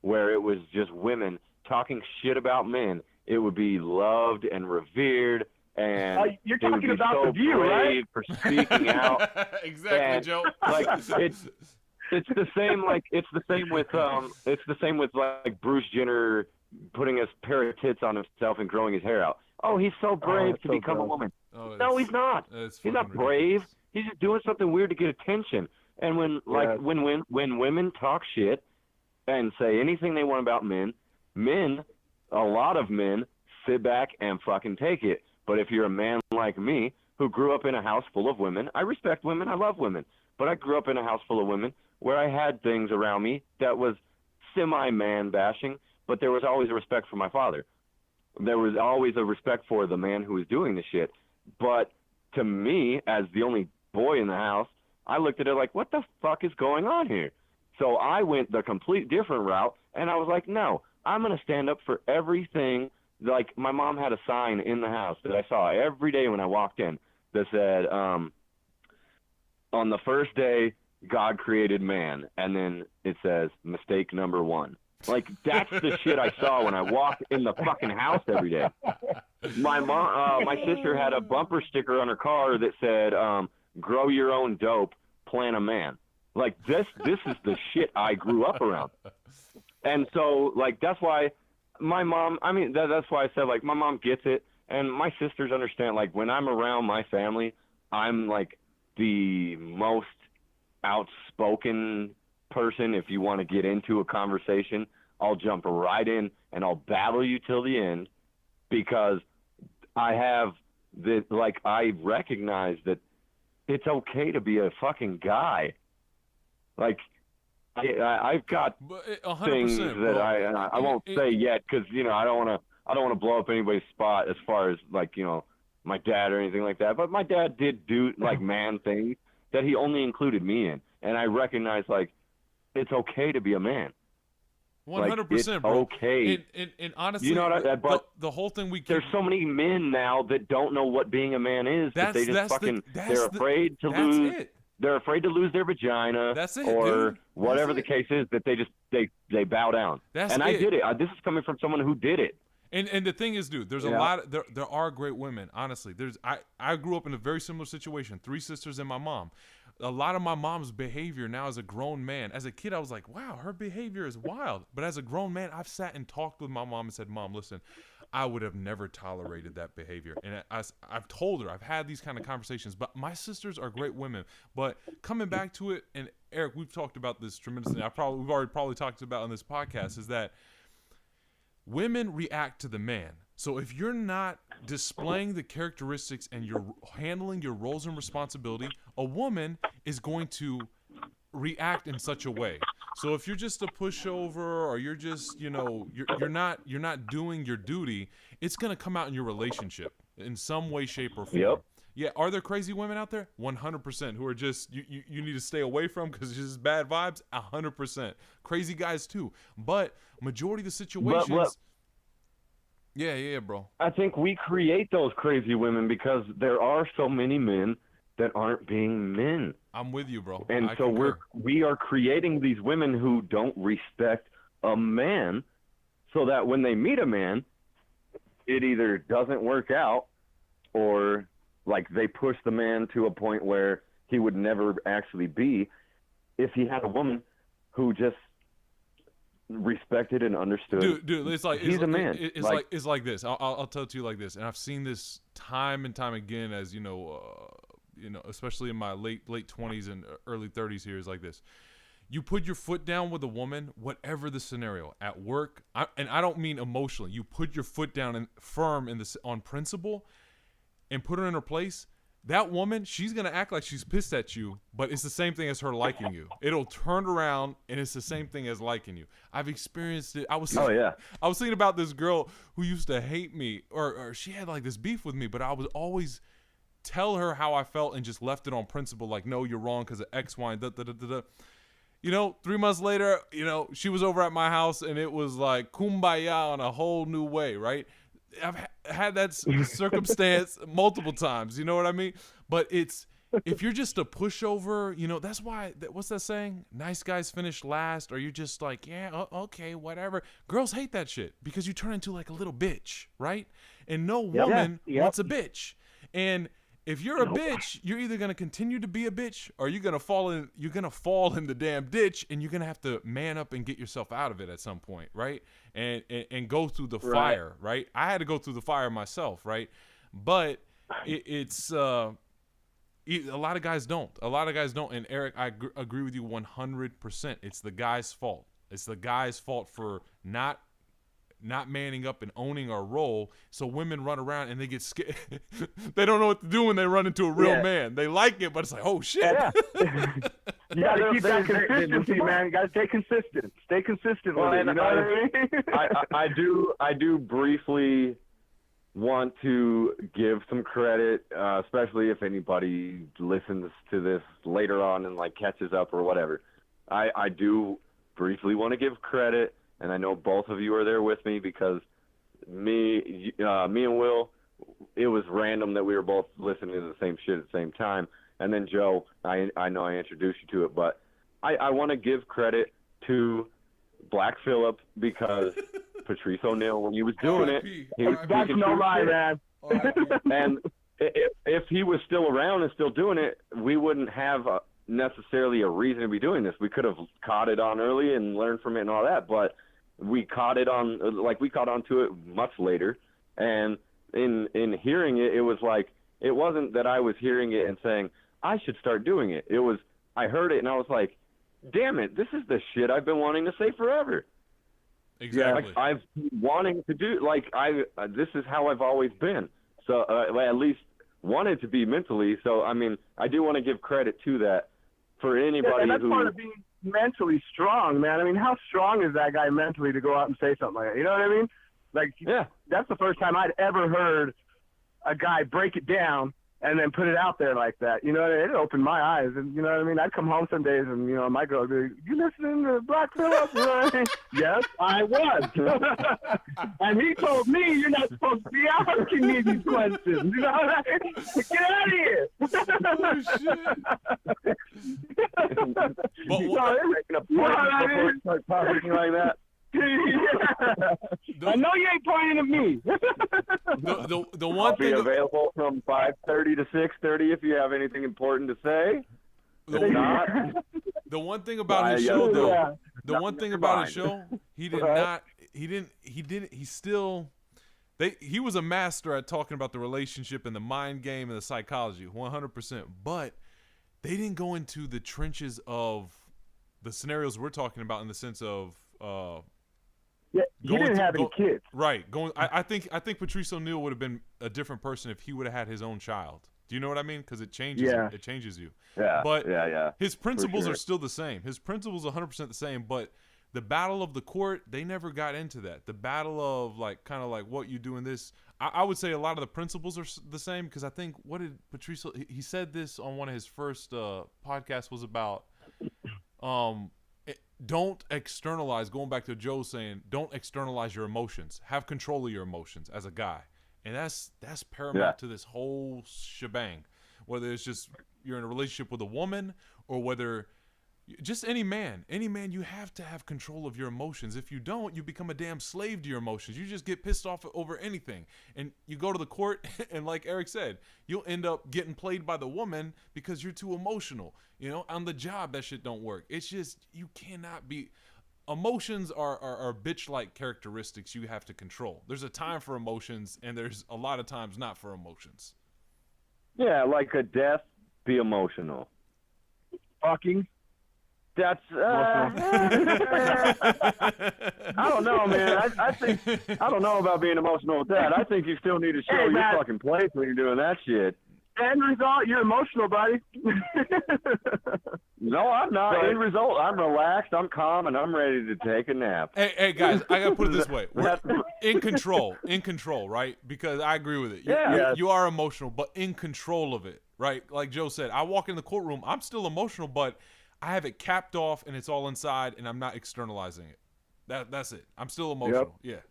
where it was just women talking shit about men, it would be loved and revered, and you're talking about so The View, right? For speaking out. Exactly, and, Joe. Like it's the same. Like it's the same with like Bruce Jenner putting a pair of tits on himself and growing his hair out. Oh, he's so brave to become a woman. No, he's not. He's not brave. He's just doing something weird to get attention. And when women talk shit and say anything they want about men, a lot of men sit back and fucking take it. But if you're a man like me who grew up in a house full of women, I respect women, I love women, but I grew up in a house full of women where I had things around me that was semi-man bashing, but there was always a respect for my father. There was always a respect for the man who was doing the shit. But to me, as the only boy in the house, I looked at it like, what the fuck is going on here? So I went the complete different route, and I was like, no, I'm going to stand up for everything. Like, my mom had a sign in the house that I saw every day when I walked in that said, on the first day, God created man, and then it says, mistake number 1. Like, that's the shit I saw when I walked in the fucking house every day. My mom, my sister had a bumper sticker on her car that said, grow your own dope, plant a man. Like, this is the shit I grew up around. And so, like, that's why my mom, I mean, that's why I said, like, my mom gets it, and my sisters understand. Like, when I'm around my family, I'm, like, the most outspoken person. If you want to get into a conversation, I'll jump right in, and I'll battle you till the end, because I have the, like, I recognize that it's okay to be a fucking guy. Like, I've got 100%, things that bro. I won't say yet, because, you know, I don't want to blow up anybody's spot as far as, like, you know, my dad or anything like that. But my dad did do, like, man things that he only included me in, and I recognize, like, it's okay to be a man. 100%, like, bro. Okay. And honestly, you know what but the whole thing we keep, there's so many men now that don't know what being a man is. That they just they're afraid to lose. They're afraid to lose their vagina. That's it, or dude. whatever the case is. That they bow down. I did it. This is coming from someone who did it. And the thing is, dude, there's a lot. There are great women. Honestly, I grew up in a very similar situation. 3 sisters and my mom. A lot of my mom's behavior now as a grown man. As a kid, I was like, wow, her behavior is wild. But as a grown man, I've sat and talked with my mom and said, Mom, listen, I would have never tolerated that behavior. And I've told her, I've had these kind of conversations. But my sisters are great women. But coming back to it, and Eric, we've talked about this tremendously. We've already talked about on this podcast, is that women react to the man. So if you're not displaying the characteristics and you're handling your roles and responsibility, a woman is going to react in such a way. So if you're just a pushover, or you're just, you know, you're not doing your duty, it's going to come out in your relationship in some way, shape, or form. Yep. Yeah, are there crazy women out there? 100%, who are just you need to stay away from because it's just bad vibes. 100%. Crazy guys too, but majority of the situations. Yeah, bro. I think we create those crazy women because there are so many men that aren't being men. I'm with you, bro. And so we are creating these women who don't respect a man, so that when they meet a man, it either doesn't work out, or like they push the man to a point where he would never actually be if he had a woman who just respected and understood. Dude, it's like he's a man. It's like this. I'll tell it to you like this, and I've seen this time and time again. As you know, especially in my late 20s and early 30s. Here is like this: you put your foot down with a woman, whatever the scenario, at work, and I don't mean emotionally. You put your foot down and firm on principle, and put her in her place. That woman, she's going to act like she's pissed at you, but it's the same thing as her liking you. It'll turn around, and it's the same thing as liking you. I've experienced it. I was thinking about this girl who used to hate me, or she had like this beef with me, but I would always tell her how I felt and just left it on principle, like, no, you're wrong because of X, Y, and da-da-da-da-da. You know, 3 months later, you know, she was over at my house, and it was like kumbaya on a whole new way, right? I've had that circumstance multiple times, you know what I mean? But it's, if you're just a pushover, you know, that's why, what's that saying? Nice guys finish last, or you're just like, yeah, okay, whatever. Girls hate that shit because you turn into like a little bitch, right? And no woman wants a bitch. And if you're a bitch, you're either going to continue to be a bitch, or you're going to fall in the damn ditch, and you're going to have to man up and get yourself out of it at some point, right? And go through the fire, right? I had to go through the fire myself, right? But it's a lot of guys don't. And Eric, I agree with you 100%. It's the guy's fault. It's the guy's fault for not manning up and owning our role. So women run around and they get scared. They don't know what to do when they run into a real man. They like it, but it's like, oh shit. Yeah. You gotta keep that consistency, man. You gotta stay consistent. Stay consistent with it. You know what I mean? I do briefly want to give some credit, especially if anybody listens to this later on and like catches up or whatever. I do briefly want to give credit, and I know both of you are there with me because me and Will, it was random that we were both listening to the same shit at the same time. And then Joe, I know I introduced you to it, but I want to give credit to Black Phillip because Patrice O'Neal, when he was doing it, he was that's no lie, man. And if he was still around and still doing it, we wouldn't have necessarily a reason to be doing this. We could have caught it on early and learned from it and all that, but we caught on to it much later. And in hearing it, it was like, it wasn't that I was hearing it and saying, I should start doing it. It was, I heard it and I was like, damn it, this is the shit I've been wanting to say forever. Exactly. Like, I've been wanting to do, like, this is how I've always been. So, at least wanted to be mentally. So, I mean, I do want to give credit to that for anybody and that's who... part of being mentally strong, man. I mean, how strong is that guy mentally to go out and say something like that? You know what I mean? Like, yeah. That's the first time I'd ever heard a guy break it down and then put it out there like that. You know, it opened my eyes. And, you know what I mean? I'd come home some days and, you know, my girl would be, you listening to Black Phillip? You know what I mean? Yes, I was. And he told me you're not supposed to be asking me these questions. You know what I mean? Get out of here. But they're making a point before you start talking like that. I know you ain't pointing at me. The one I'll be available from 5:30 to 6:30 if you have anything important to say. The one thing about his show, though, the one thing about his show, he was a master at talking about the relationship and the mind game and the psychology, 100%. But they didn't go into the trenches of the scenarios we're talking about in the sense of. Yeah, he didn't have any kids. Right. I think Patrice O'Neal would have been a different person if he would have had his own child. Do you know what I mean? Because it changes. Yeah. It changes you. Yeah. But yeah. his principles are still the same. His principles are 100% the same. But the battle of the court, they never got into that. The battle of like kind of like what you do in this. I would say a lot of the principles are the same because I think what did Patrice? He said this on one of his first podcasts was about. Don't externalize, going back to Joe saying, don't externalize your emotions. Have control of your emotions as a guy. And that's paramount to this whole shebang. Whether it's just you're in a relationship with a woman or whether just any man, you have to have control of your emotions. If you don't, you become a damn slave to your emotions. You just get pissed off over anything. And you go to the court and like Eric said, you'll end up getting played by the woman because you're too emotional. You know, on the job, that shit don't work. It's just, you cannot be, emotions are bitch-like characteristics you have to control. There's a time for emotions and there's a lot of times not for emotions. Yeah, like a death, be emotional. Fucking. That's I don't know, man. I think I don't know about being emotional with that. I think you still need to show your fucking place when you're doing that shit. End result, you're emotional, buddy. No, I'm not. End result, I'm relaxed, I'm calm, and I'm ready to take a nap. Hey guys, I gotta put it this way: we're in control, right? Because I agree with it. You are emotional, but in control of it, right? Like Joe said, I walk in the courtroom, I'm still emotional, but I have it capped off and it's all inside and I'm not externalizing it. That's it. I'm still emotional. Yep.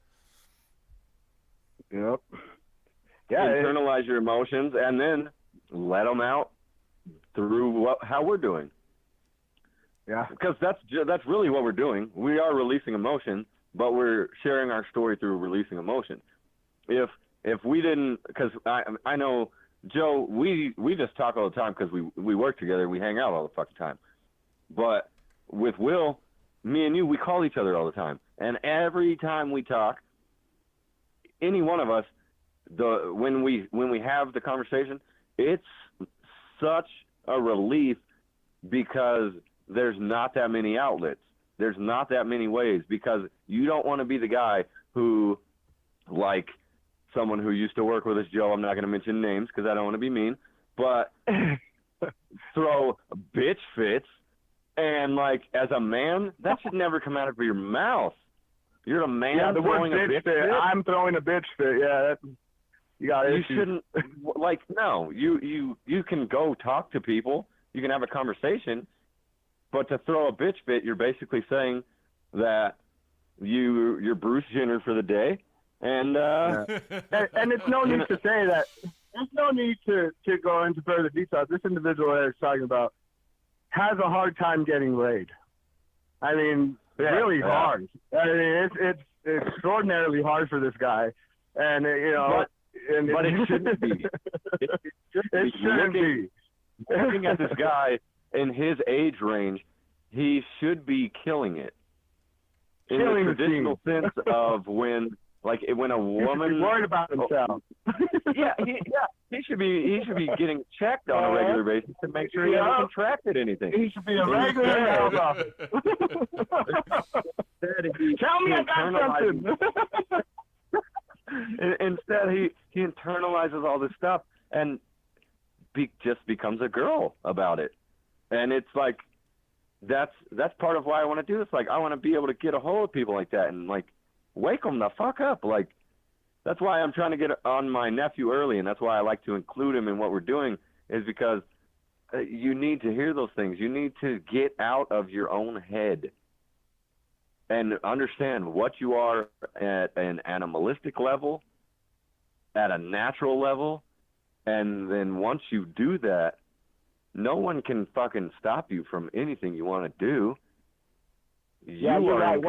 Yeah, internalize your emotions and then let them out through how we're doing. Yeah. Because that's really what we're doing. We are releasing emotion, but we're sharing our story through releasing emotion. If we didn't, because I know, Joe, we just talk all the time because we work together. We hang out all the fucking time. But with Will, me and you, we call each other all the time. And every time we talk, any one of us, when we have the conversation, it's such a relief because there's not that many outlets. There's not that many ways because you don't want to be the guy who, like someone who used to work with us, Joe, I'm not going to mention names because I don't want to be mean, but throw bitch fits. And, like, as a man, that should never come out of your mouth. You're a man the throwing word a bitch fit. I'm throwing a bitch fit, yeah. You got you issues. shouldn't, like, no, you can go talk to people, you can have a conversation, but to throw a bitch fit, you're basically saying that you're Bruce Jenner for the day, and and it's no need to say that. There's no need to go into further details. This individual Eric's talking about has a hard time getting laid. I mean, really hard. I mean, it's extraordinarily hard for this guy, and but it shouldn't be. It shouldn't be. Looking at this guy in his age range, he should be killing it. In the traditional sense of when a woman he's worried about himself. He should be getting checked on a regular basis to make sure he hasn't contracted anything. He should be a regular in the health office. Tell me I got something. Instead, he internalizes all this stuff and just becomes a girl about it. And it's like that's part of why I want to do this. Like, I want to be able to get a hold of people like that and like wake them the fuck up. Like, that's why I'm trying to get on my nephew early, and that's why I like to include him in what we're doing, is because you need to hear those things. You need to get out of your own head and understand what you are at an animalistic level, at a natural level, and then once you do that, no one can fucking stop you from anything you want to do. You're right.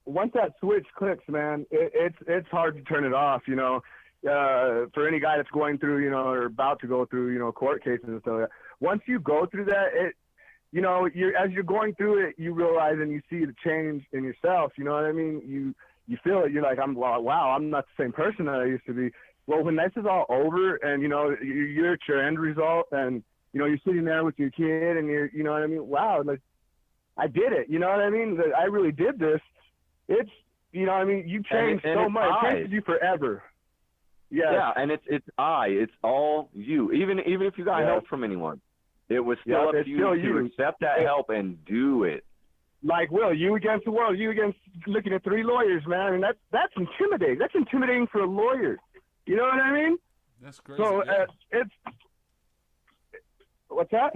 Once that switch clicks, man, it's hard to turn it off. For any guy that's going through, or about to go through, court cases and stuff like that. Once you go through that, as you're going through it, you realize and you see the change in yourself. You know what I mean? You feel it. You're like, wow, I'm not the same person that I used to be. Well, when this is all over and, you're at your end result and, you're sitting there with your kid and you know what I mean? Wow, like, I did it. You know what I mean? I really did this. It's, you changed so much. It changes you forever. Yeah, and it's all you. Even if you got help from anyone, it was still up to you to accept that help and do it. Like, Will, you against the world, you against looking at 3 lawyers, man. And that's intimidating. That's intimidating for a lawyer. You know what I mean? That's crazy. So it's what's that?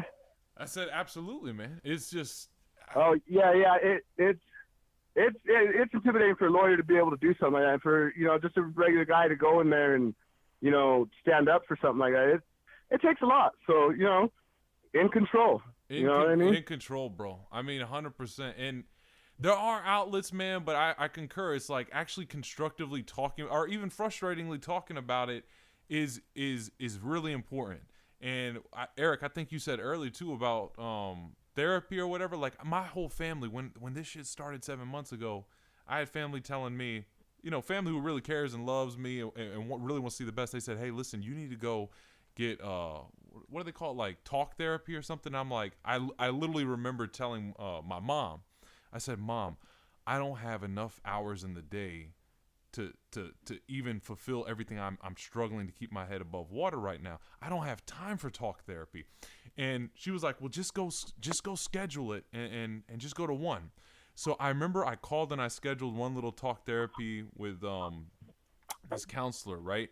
I said absolutely, man. It's just. Oh yeah. It's intimidating for a lawyer to be able to do something like that. And for just a regular guy to go in there and stand up for something like that. It takes a lot. So in control. You know what I mean? In control, bro. I mean, 100%. And there are outlets, man, but I concur. It's like actually constructively talking, or even frustratingly talking about it, is really important. And Eric, I think you said earlier too about therapy or whatever. Like, my whole family, when this shit started 7 months ago, I had family telling me, family who really cares and loves me and really wants to see the best. They said, hey, listen, you need to go get what do they call it, like talk therapy or something. I'm like, I literally remember telling my mom, I said, Mom, I don't have enough hours in the day to even fulfill everything I'm struggling to keep my head above water right now. I don't have time for talk therapy. And she was like, well, just go schedule it and just go to one. So I remember I called and I scheduled one little talk therapy with this counselor, right?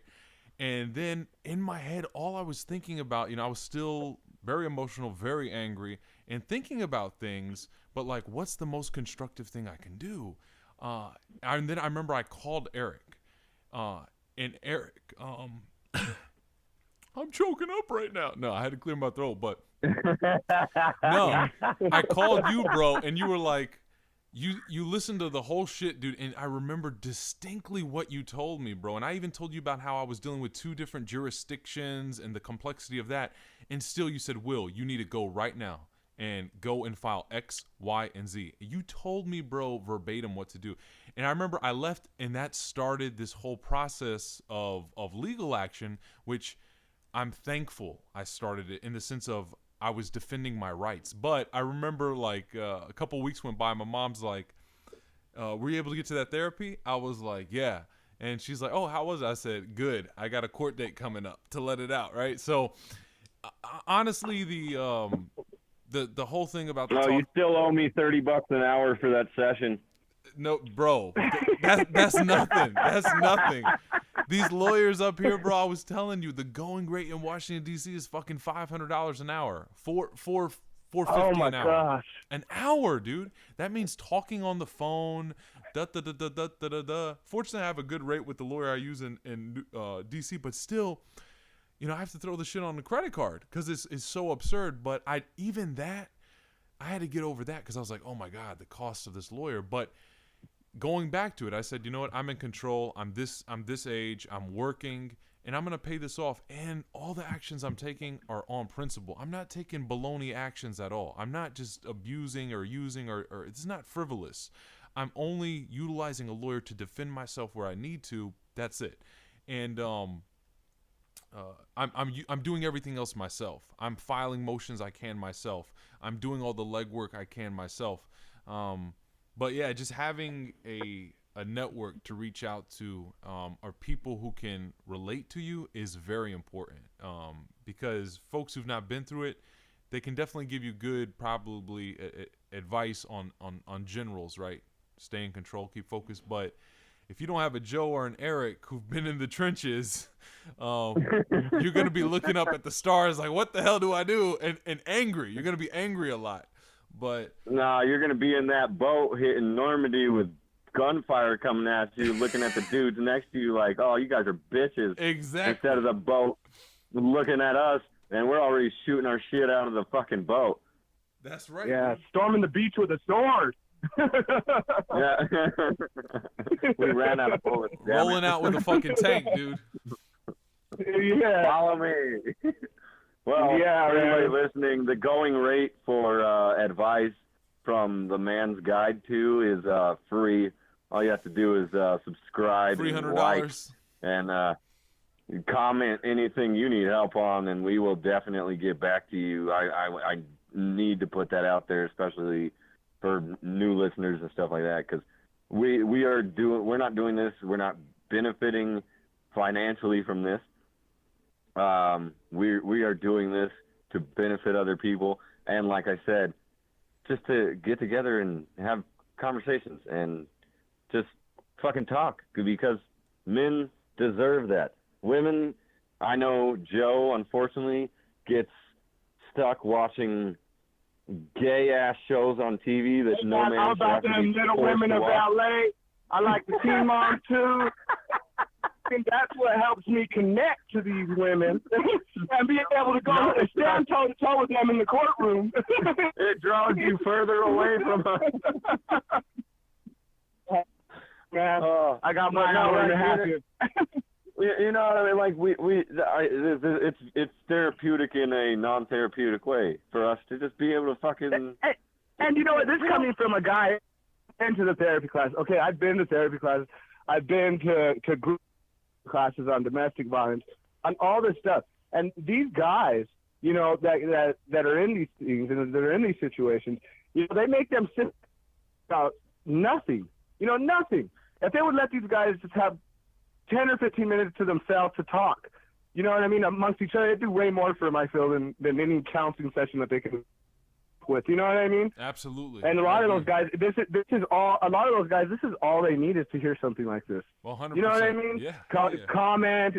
And then in my head, all I was thinking about, I was still very emotional, very angry, and thinking about things, but like, what's the most constructive thing I can do? And then I remember I called Eric, and Eric, I'm choking up right now. No, I had to clear my throat, but no, I called you, bro, and you were like, you listened to the whole shit, dude, and I remember distinctly what you told me, bro. And I even told you about how I was dealing with 2 different jurisdictions and the complexity of that. And still you said, Will, you need to go right now and go and file X, Y, and Z. You told me, bro, verbatim what to do. And I remember I left, and that started this whole process of legal action, which I'm thankful I started it in the sense of I was defending my rights. But I remember like a couple weeks went by. My mom's like, were you able to get to that therapy? I was like, yeah. And she's like, oh, how was it? I said, good. I got a court date coming up to let it out, right? So honestly, the whole thing about the talk, you still owe me $30 an hour for that session. No, bro, that's nothing. That's nothing. These lawyers up here, bro, I was telling you, the going rate in Washington, D.C. is fucking $500 an hour. $450 Oh my an hour. gosh. An hour, dude. That means talking on the phone. Fortunately, I have a good rate with the lawyer I use in D.C., but still, I have to throw the shit on the credit card because it's so absurd. But I had to get over that because I was like, oh my God, the cost of this lawyer. But going back to it, I said, you know what? I'm in control. I'm this age. I'm working, and I'm gonna pay this off. And all the actions I'm taking are on principle. I'm not taking baloney actions at all. I'm not just abusing or using or it's not frivolous. I'm only utilizing a lawyer to defend myself where I need to. That's it. And I'm doing everything else myself. I'm filing motions I can myself. I'm doing all the legwork I can myself. But yeah, just having a network to reach out to or people who can relate to you is very important. Because folks who've not been through it, they can definitely give you good, probably advice on generals, right? Stay in control, keep focused. But if you don't have a Joe or an Eric who've been in the trenches, you're going to be looking up at the stars like, what the hell do I do? And angry. You're going to be angry a lot. But no, you're going to be in that boat hitting Normandy with gunfire coming at you, looking at the dudes next to you like, oh, you guys are bitches. Exactly. Instead of the boat looking at us, and we're already shooting our shit out of the fucking boat. That's right. Yeah, storming the beach with a sword. Yeah. We ran out of bullets. Rolling out with a fucking tank, dude. Yeah. Follow me. Well, yeah, for anybody man. listening, the going rate for advice from the Man's Guide to is free. All you have to do is subscribe, and like, and comment anything you need help on, and we will definitely get back to you. I need to put that out there, especially for new listeners and stuff like that, because we're not doing this. We're not benefiting financially from this. We are doing this to benefit other people, and like I said, just to get together and have conversations and just fucking talk, because men deserve that. Women, I know Joe, unfortunately, gets stuck watching gay-ass shows on TV that no man I'm should about have to them be little forced women to of watch. LA. I like the Teen Mom too. And that's what helps me connect to these women and be able to go and stand toe to toe with them in the courtroom. It draws you further away from us. Man, I got my hour and a half here. You know what I mean? Like it's therapeutic in a non-therapeutic way for us to just be able to fucking. And you know what? This coming from a guy into the therapy class. Okay, I've been to therapy classes. I've been to group classes on domestic violence, on all this stuff. And these guys, you know, that are in these things and that are in these situations, you know, they make them sit about nothing. You know, nothing. If they would let these guys just have 10 or 15 minutes to themselves to talk, you know what I mean, amongst each other, they do way more for them, I feel, than any counseling session that they can with. You know what I mean? Absolutely. And a lot of those guys, this is all. A lot of those guys, this is all they need is to hear something like this. Well, 100%. You know what I mean? Yeah. Comment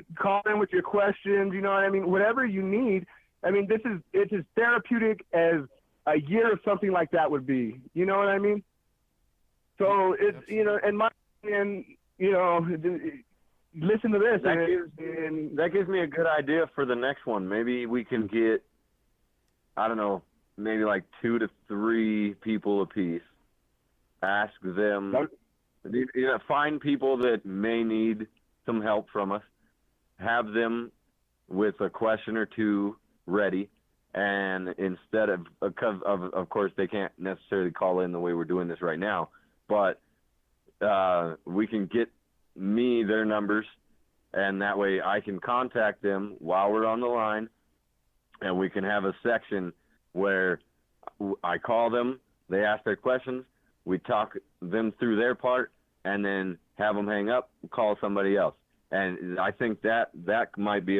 with your questions. You know what I mean? Whatever you need. I mean, it's as therapeutic as a year of something like that would be. You know what I mean? So it's Absolutely. you know, in my opinion, you know, listen to this. That gives me a good idea for the next one. Maybe we can get, I don't know, maybe like 2 to 3 people apiece. Ask them, you know, find people that may need some help from us. Have them with a question or two ready, and instead of course, they can't necessarily call in the way we're doing this right now, but we can get me their numbers, and that way I can contact them while we're on the line, and we can have a section where I call them, they ask their questions, we talk them through their part, and then have them hang up, call somebody else. And I think that might be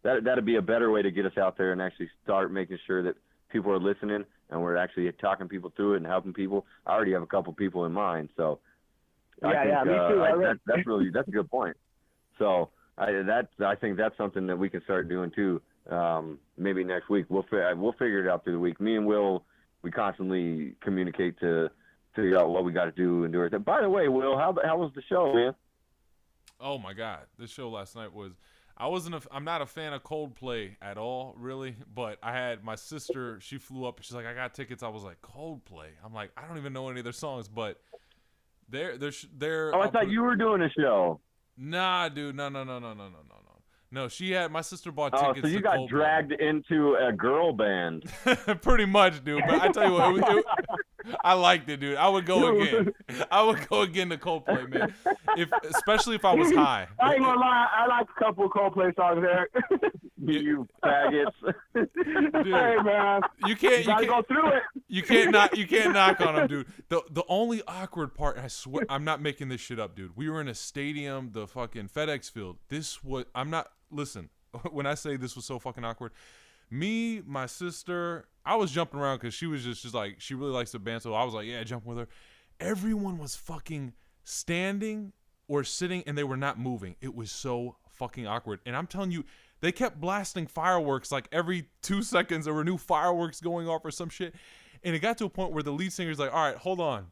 that'd be a better way to get us out there and actually start making sure that people are listening and we're actually talking people through it and helping people. I already have a couple people in mind, so me too. that's a good point. So I think that's something that we can start doing too. Maybe next week we'll figure it out through the week. Me and Will, we constantly communicate to figure out what we got to do and do it. By the way, Will, how was the show, man? Oh my God, this show last night was. I'm not a fan of Coldplay at all, really. But I had my sister. She flew up. She's like, I got tickets. I was like, Coldplay. I'm like, I don't even know any of their songs, but they're. Oh, I thought you were doing a show. Nah, dude, no. No, my sister bought Oh, tickets. so you to got Coldplay. dragged into a girl band. Pretty much, dude. But I tell you what, I liked it, dude. I would go again. I would go again to Coldplay, man. Especially if I was high. I ain't gonna lie, I like a couple of Coldplay songs there. You faggots. Dude, hey man, you can't go through it. You can't knock on them, dude. The only awkward part, I swear, I'm not making this shit up, dude. We were in a stadium, the fucking FedEx Field. Listen, when I say this was so fucking awkward, me, my sister, I was jumping around because she was just like, she really likes the band, so I was like, yeah, jumping with her. Everyone was fucking standing or sitting, and they were not moving. It was so fucking awkward. And I'm telling you, they kept blasting fireworks like every 2 seconds. There were new fireworks going off or some shit. And it got to a point where the lead singer's like, all right, hold on.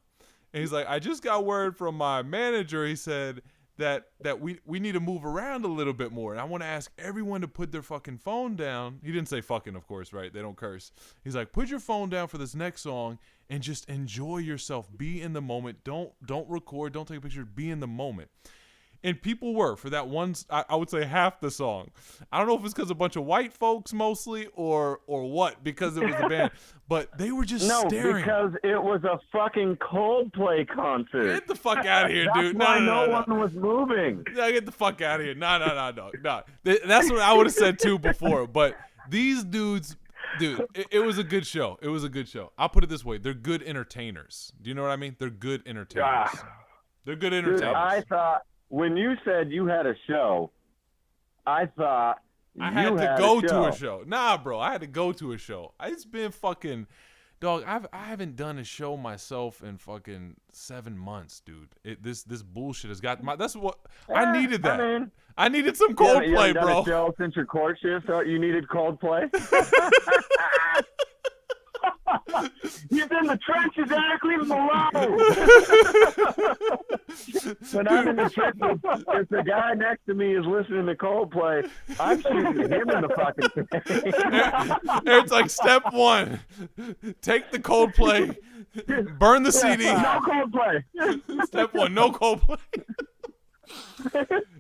And he's like, I just got word from my manager. He said that we need to move around a little bit more. And I want to ask everyone to put their fucking phone down. He didn't say fucking, of course, right? They don't curse. He's like, put your phone down for this next song and just enjoy yourself. Be in the moment. Don't record. Don't take a picture. Be in the moment. And people were, for that one, I would say half the song. I don't know if it's because a bunch of white folks mostly or what, because it was the band. But they were just staring. No, because it was a fucking Coldplay concert. Get the fuck out of here, dude. That's why no one was moving. Yeah, get the fuck out of here. No. That's what I would have said too before. But these dudes, dude, it was a good show. It was a good show. I'll put it this way. They're good entertainers. Do you know what I mean? They're good entertainers. They're good entertainers. Dude, I thought, when you said you had a show, I thought I had to go to a show. Nah, bro, I had to go to a show. It's been fucking, dog. I haven't done a show myself in fucking 7 months, dude. This bullshit has got my. That's what I needed. That I needed some Coldplay, you bro. A show since your courtship, so you needed Coldplay. He's in the trenches, Eric. Leave him alone. When I'm in the trenches, if the guy next to me is listening to Coldplay, I'm shooting him in the fucking face. It's like step one: take the Coldplay, burn the CD. No Coldplay. Step one: no Coldplay.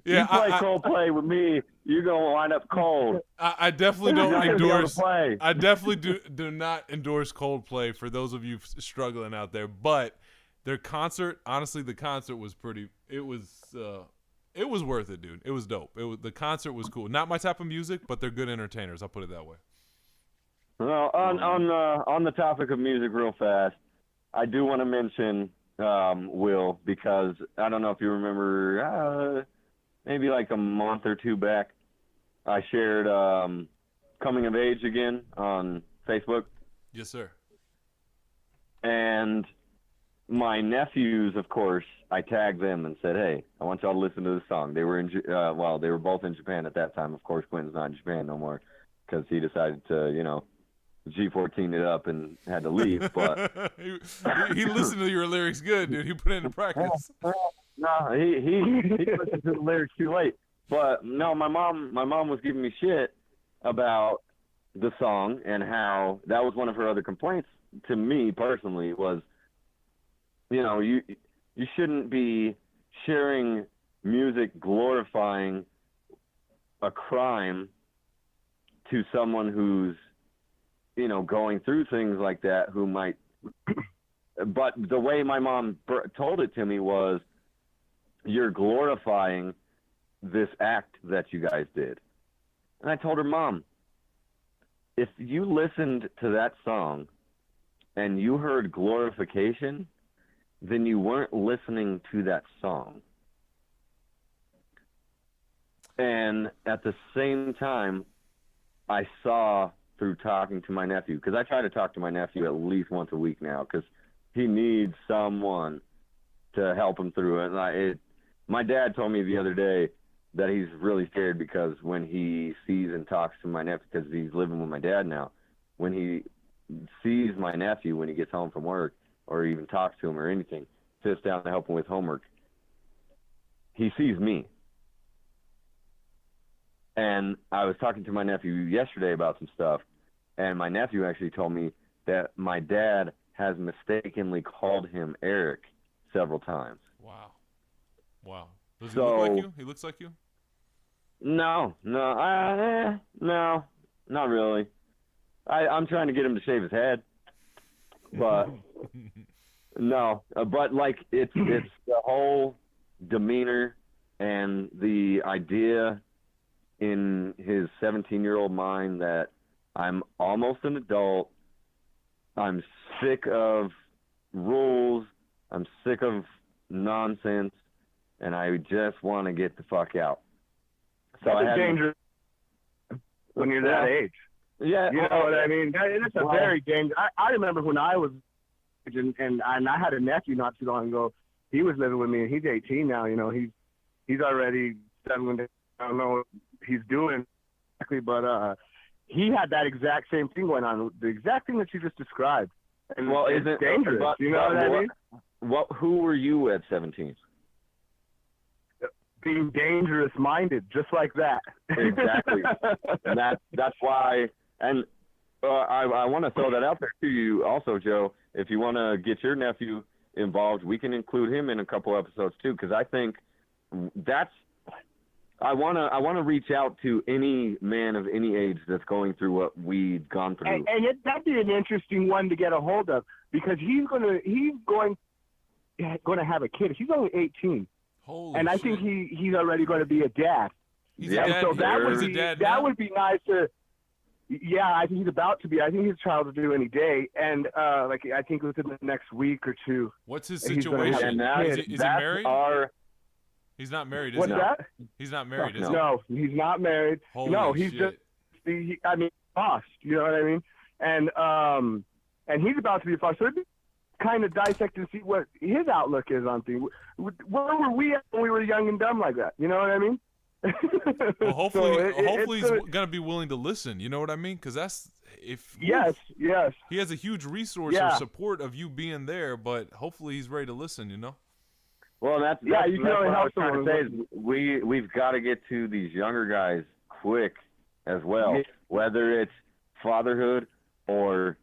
Yeah, you play Coldplay with me, you're gonna wind up cold. I definitely don't endorse. I definitely do not endorse Coldplay for those of you struggling out there. But their concert, honestly, the concert was pretty. It was worth it, dude. It was dope. The concert was cool. Not my type of music, but they're good entertainers. I'll put it that way. Well, on the topic of music, real fast, I do want to mention Will, because I don't know if you remember, maybe like a month or two back, I shared Coming of Age again on Facebook. Yes, sir. And my nephews, of course, I tagged them and said, hey, I want y'all to listen to this song. They were they were both in Japan at that time. Of course, Quentin's not in Japan no more because he decided to, G14 it up and had to leave. But he listened to your lyrics good, dude. He put it into practice. No, he listened to the lyrics too late. But no, my mom was giving me shit about the song and how that was one of her other complaints to me personally was, you shouldn't be sharing music glorifying a crime to someone who's going through things like that, who might. But the way my mom told it to me was, you're glorifying this act that you guys did. And I told her, Mom, if you listened to that song and you heard glorification, then you weren't listening to that song. And at the same time, I saw through talking to my nephew, because I try to talk to my nephew at least once a week now, because he needs someone to help him through it. And my dad told me the other day that he's really scared because when he sees and talks to my nephew, because he's living with my dad now, when he sees my nephew when he gets home from work or even talks to him or anything, sits down to help him with homework, he sees me. And I was talking to my nephew yesterday about some stuff, and my nephew actually told me that my dad has mistakenly called him Eric several times. Wow. Does he look like you? He looks like you? No, not really. I'm trying to get him to shave his head, but no. But like it's the whole demeanor and the idea in his 17-year-old mind that I'm almost an adult. I'm sick of rules. I'm sick of nonsense, and I just want to get the fuck out. So That's dangerous when you're that age. Yeah, you know what I mean. It's a very dangerous. I remember when I was, and I had a nephew not too long ago. He was living with me, and he's 18 now. You know, he's already settling down. I don't know what he's doing exactly, but he had that exact same thing going on, the exact thing that you just described. And well, it's dangerous. You know what I mean? Who were you at 17? Being dangerous-minded, just like that. Exactly. And that's why. And I want to throw that out there to you also, Joe. If you want to get your nephew involved, we can include him in a couple episodes too, because I think that's. I want to reach out to any man of any age that's going through what we've gone through. And that'd be an interesting one to get a hold of, because he's going to have a kid. He's only 18. Holy and I shit. think he's already going to be a dad. He's a dad. So that would be nice to. Yeah, I think he's about to be. I think his child will do any day, and I think within the next week or two. What's his situation? Is he married? He's not married, is he? What's that? He's not married, is he? No, he's not married. Holy he's shit. just. Lost. You know what I mean? And he's about to be a father. So it'd be kind of dissect and see what his outlook is on things. Where were we at when we were young and dumb like that? You know what I mean? Well, hopefully he's gonna be willing to listen. You know what I mean? Because that's yes. He has a huge resource of support of you being there, but hopefully he's ready to listen. You know. Well, that's you can what only I was help trying to say someone. is we've got to get to these younger guys quick as well, whether it's fatherhood or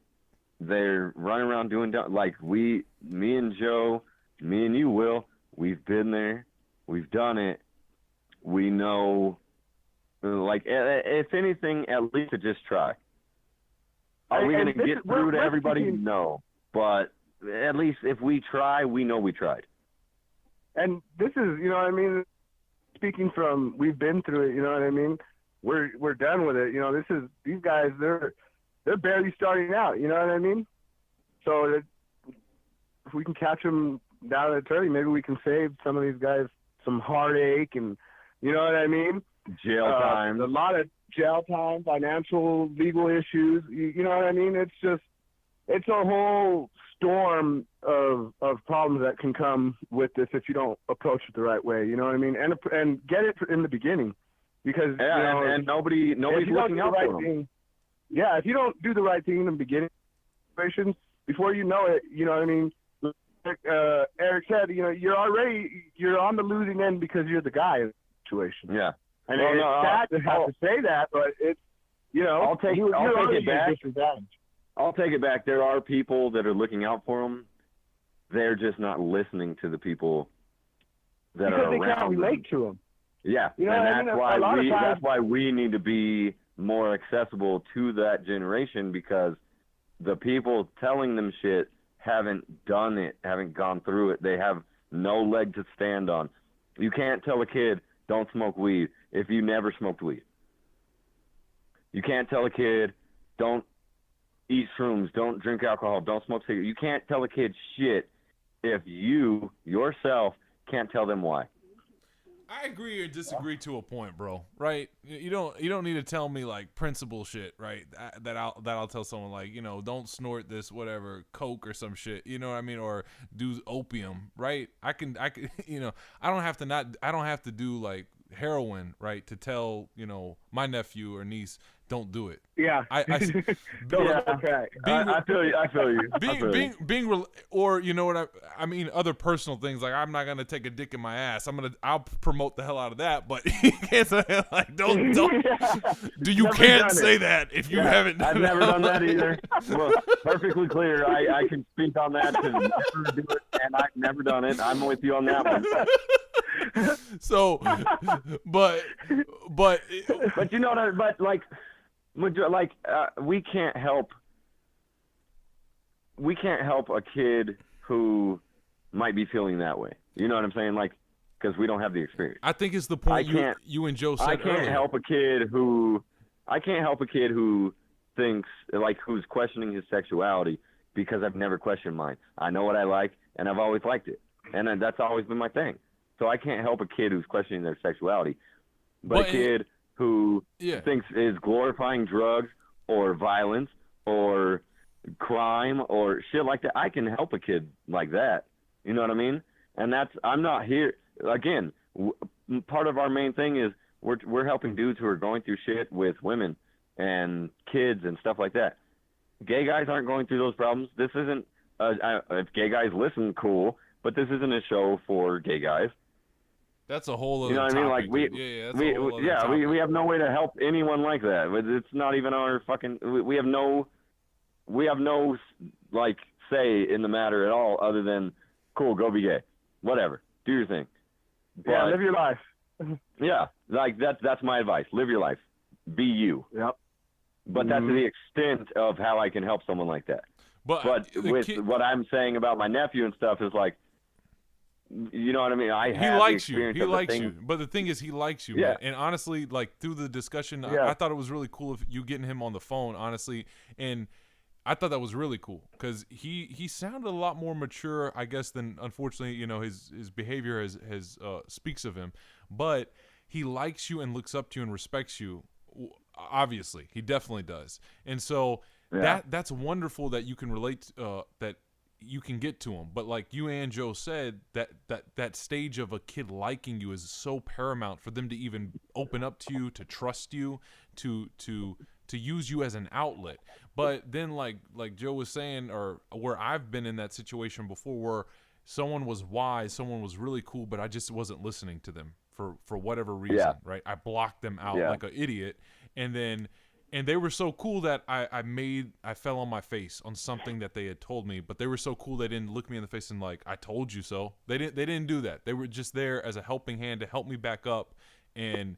they're running around doing like me and Joe, me and you, Will, we've been there, we've done it, we know. Like, if anything, at least to just try. Are we going to get through to everybody? No, but at least if we try, we know we tried. And this is, you know what I mean, speaking from, we've been through it, you know what I mean? We're done with it. You know, these guys, they're barely starting out, you know what I mean? So if we can catch them down at the 30, maybe we can save some of these guys some heartache and, you know what I mean? Jail time. A lot of jail time, financial, legal issues, you know what I mean? It's a whole storm of problems that can come with this if you don't approach it the right way. You know what I mean? And get it in the beginning, because and nobody's looking out for them. Yeah, if you don't do the right thing in the beginning, before you know it, you know what I mean. Like, Eric said, you know, you're on the losing end because you're the guy in the situation. Yeah, and it's sad to have to say that, but it's I'll take it back. Disadvantage. I'll take it back. There are people that are looking out for them. They're just not listening to the people that because are they around can't relate to them. Yeah, you know and that's why we need to be more accessible to that generation, because the people telling them shit haven't done it, haven't gone through it. They have no leg to stand on. You can't tell a kid, don't smoke weed, if you never smoked weed. You can't tell a kid, don't eat shrooms, don't drink alcohol, don't smoke cigarettes. You can't tell a kid shit if you yourself can't tell them why. I agree or disagree to a point, bro. Right? You don't need to tell me like principle shit, right? That I'll tell someone like, you know, don't snort this whatever coke or some shit. You know what I mean? Or do opium, right? I can you know, I don't have to do like heroin, right, to tell, my nephew or niece, don't do it. Yeah. Okay. I feel you. I feel you. Or you know what I mean, other personal things, like I'm not gonna take a dick in my ass. I'll promote the hell out of that, but you can't say, like, don't. You can't say that if you haven't. I've never done that either. Well, perfectly clear. I can speak on that because never do it, and I've never done it. I'm with you on that one. So, but you know what? But like we can't help a kid who might be feeling that way. You know what I'm saying? Like, because we don't have the experience. I think it's the point you and Joe said I can't earlier. help a kid who thinks, like, who's questioning his sexuality, because I've never questioned mine. I know what I like, and I've always liked it, and that's always been my thing. So I can't help a kid who's questioning their sexuality, but a kid who thinks is glorifying drugs or violence or crime or shit like that. I can help a kid like that. You know what I mean? And I'm not here again. Part of our main thing is we're helping dudes who are going through shit with women and kids and stuff like that. Gay guys aren't going through those problems. This isn't if gay guys listen, cool, but this isn't a show for gay guys. That's a whole other topic. You know what I mean? Like we have no way to help anyone like that. It's not even our fucking. We have no like say in the matter at all, other than cool, go be gay, whatever, do your thing. But, live your life. Yeah, like that's my advice. Live your life, be you. Yep. But that's the extent of how I can help someone like that. But with what I'm saying about my nephew and stuff is like. You know what I mean? He likes you. But the thing is, he likes you. Yeah. Man. And honestly, like through the discussion, I thought it was really cool if you getting him on the phone, honestly. And I thought that was really cool because he sounded a lot more mature, I guess, than unfortunately, his behavior has speaks of him. But he likes you and looks up to you and respects you. Obviously, he definitely does. And so that's wonderful that you can relate that. You can get to them, but like you and Joe said, that stage of a kid liking you is so paramount for them to even open up to you, to trust you, to use you as an outlet. But then like Joe was saying, or where I've been in that situation before, where someone was wise, someone was really cool, but I just wasn't listening to them for whatever reason, right? I blocked them out like an idiot, and they were so cool that I fell on my face on something that they had told me, but they were so cool they didn't look me in the face and like, I told you so. They didn't do that. They were just there as a helping hand to help me back up and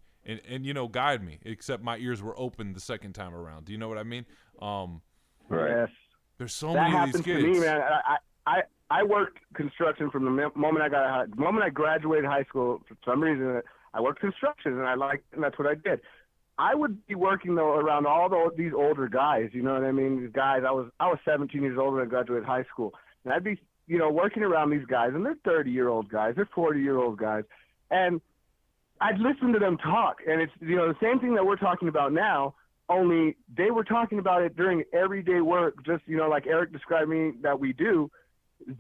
guide me, except my ears were open the second time around. Do you know what I mean? Right. Yes. There's so many of these kids. To me, man. I worked construction from the moment I graduated high school. For some reason, I worked construction, and and that's what I did. I would be working though around these older guys, you know what I mean? These guys, I was 17 years old when I graduated high school, and I'd be, working around these guys, and they're 30-year-old guys, they're 40-year-old guys, and I'd listen to them talk, and it's the same thing that we're talking about now, only they were talking about it during everyday work, just like Eric described me that we do.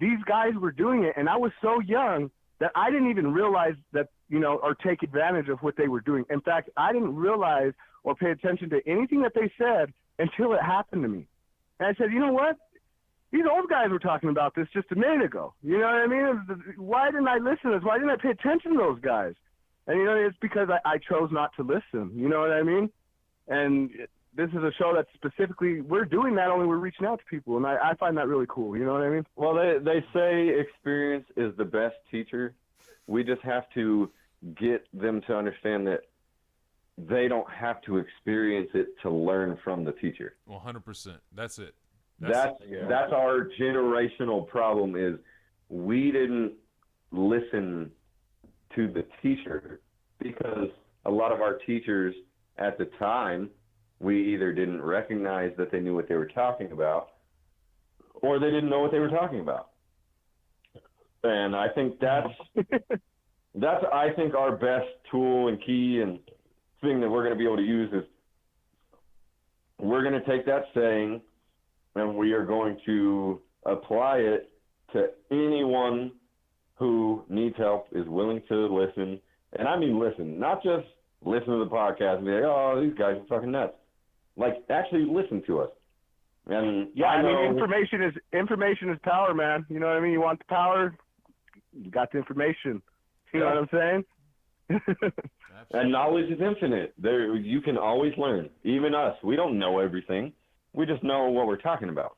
These guys were doing it, and I was so young that I didn't even realize that, or take advantage of what they were doing. In fact, I didn't realize or pay attention to anything that they said until it happened to me. And I said, you know what? These old guys were talking about this just a minute ago. You know what I mean? Why didn't I listen to this? Why didn't I pay attention to those guys? And, it's because I chose not to listen. You know what I mean? And this is a show that specifically, we're doing that, only we're reaching out to people. And I find that really cool. You know what I mean? Well, they say experience is the best teacher. We just have to get them to understand that they don't have to experience it to learn from the teacher. 100%. That's it. That's our generational problem is we didn't listen to the teacher because a lot of our teachers at the time, we either didn't recognize that they knew what they were talking about or they didn't know what they were talking about. And I think that's I think our best tool and key and thing that we're going to be able to use is we're going to take that saying and we are going to apply it to anyone who needs help, is willing to listen, And I mean listen, not just listen to the podcast and be like, oh, these guys are fucking nuts. Like, actually listen to us. And yeah, I mean, know, information is power, man. You know what I mean? You want the power, you got the information. You know what I'm saying? And knowledge is infinite. You can always learn. Even us, we don't know everything. We just know what we're talking about.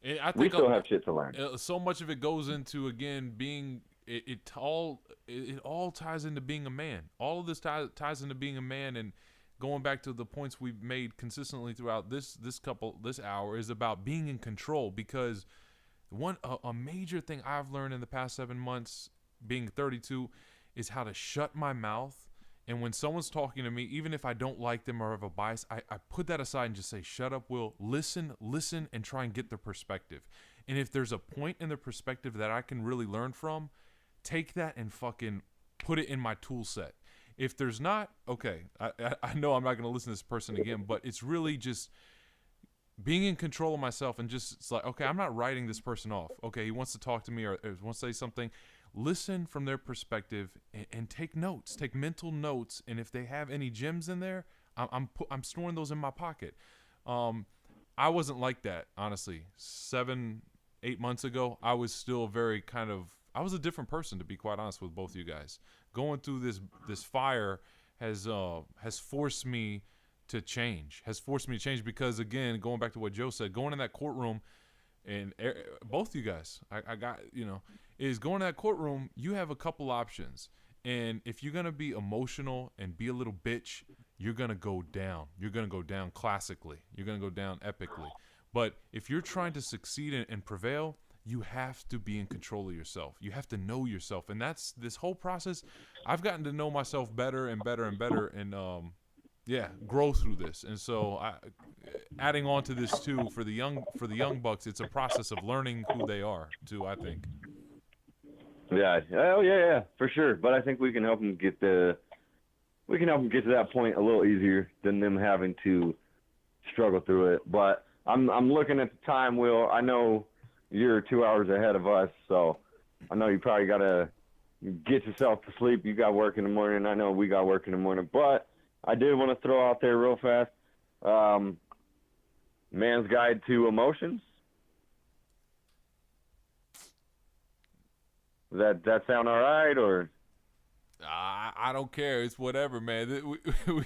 I think we still have shit to learn. So much of it goes into, again, being it all ties into being a man. All of this ties into being a man, and going back to the points we've made consistently throughout this hour is about being in control. Because a major thing I've learned in the past 7 months, being 32, is how to shut my mouth. And when someone's talking to me, even if I don't like them or have a bias, I put that aside and just say, shut up, Will. Listen, and try and get their perspective. And if there's a point in their perspective that I can really learn from, take that and fucking put it in my tool set. If there's not, okay, I know I'm not going to listen to this person again, but it's really just being in control of myself and just, it's like, okay, I'm not writing this person off. Okay, he wants to talk to me or wants to say something. Listen from their perspective and take notes, take mental notes. And if they have any gems in there, I'm storing those in my pocket. I wasn't like that, honestly. 7-8 months ago, I was still very I was a different person, to be quite honest with both you guys. Going through this fire has forced me to change. Because, again, going back to what Joe said, going in that courtroom, and both you guys, I got, is going to that courtroom, you have a couple options. And if you're going to be emotional and be a little bitch, you're going to go down. You're going to go down classically. You're going to go down epically. But if you're trying to succeed and prevail, you have to be in control of yourself. You have to know yourself. And that's this whole process. I've gotten to know myself better and better and better, and grow through this. And so adding on to this too, for the young bucks, it's a process of learning who they are too, I think. Yeah. Oh yeah, for sure. But I think we can help them get to that point a little easier than them having to struggle through it. But I'm looking at the time, Will. I know you're 2 hours ahead of us, so I know you probably gotta get yourself to sleep. You got work in the morning. I know we got work in the morning. But I did want to throw out there real fast, Man's Guide to Emotions. Does that sound all right, or? I don't care. It's whatever, man.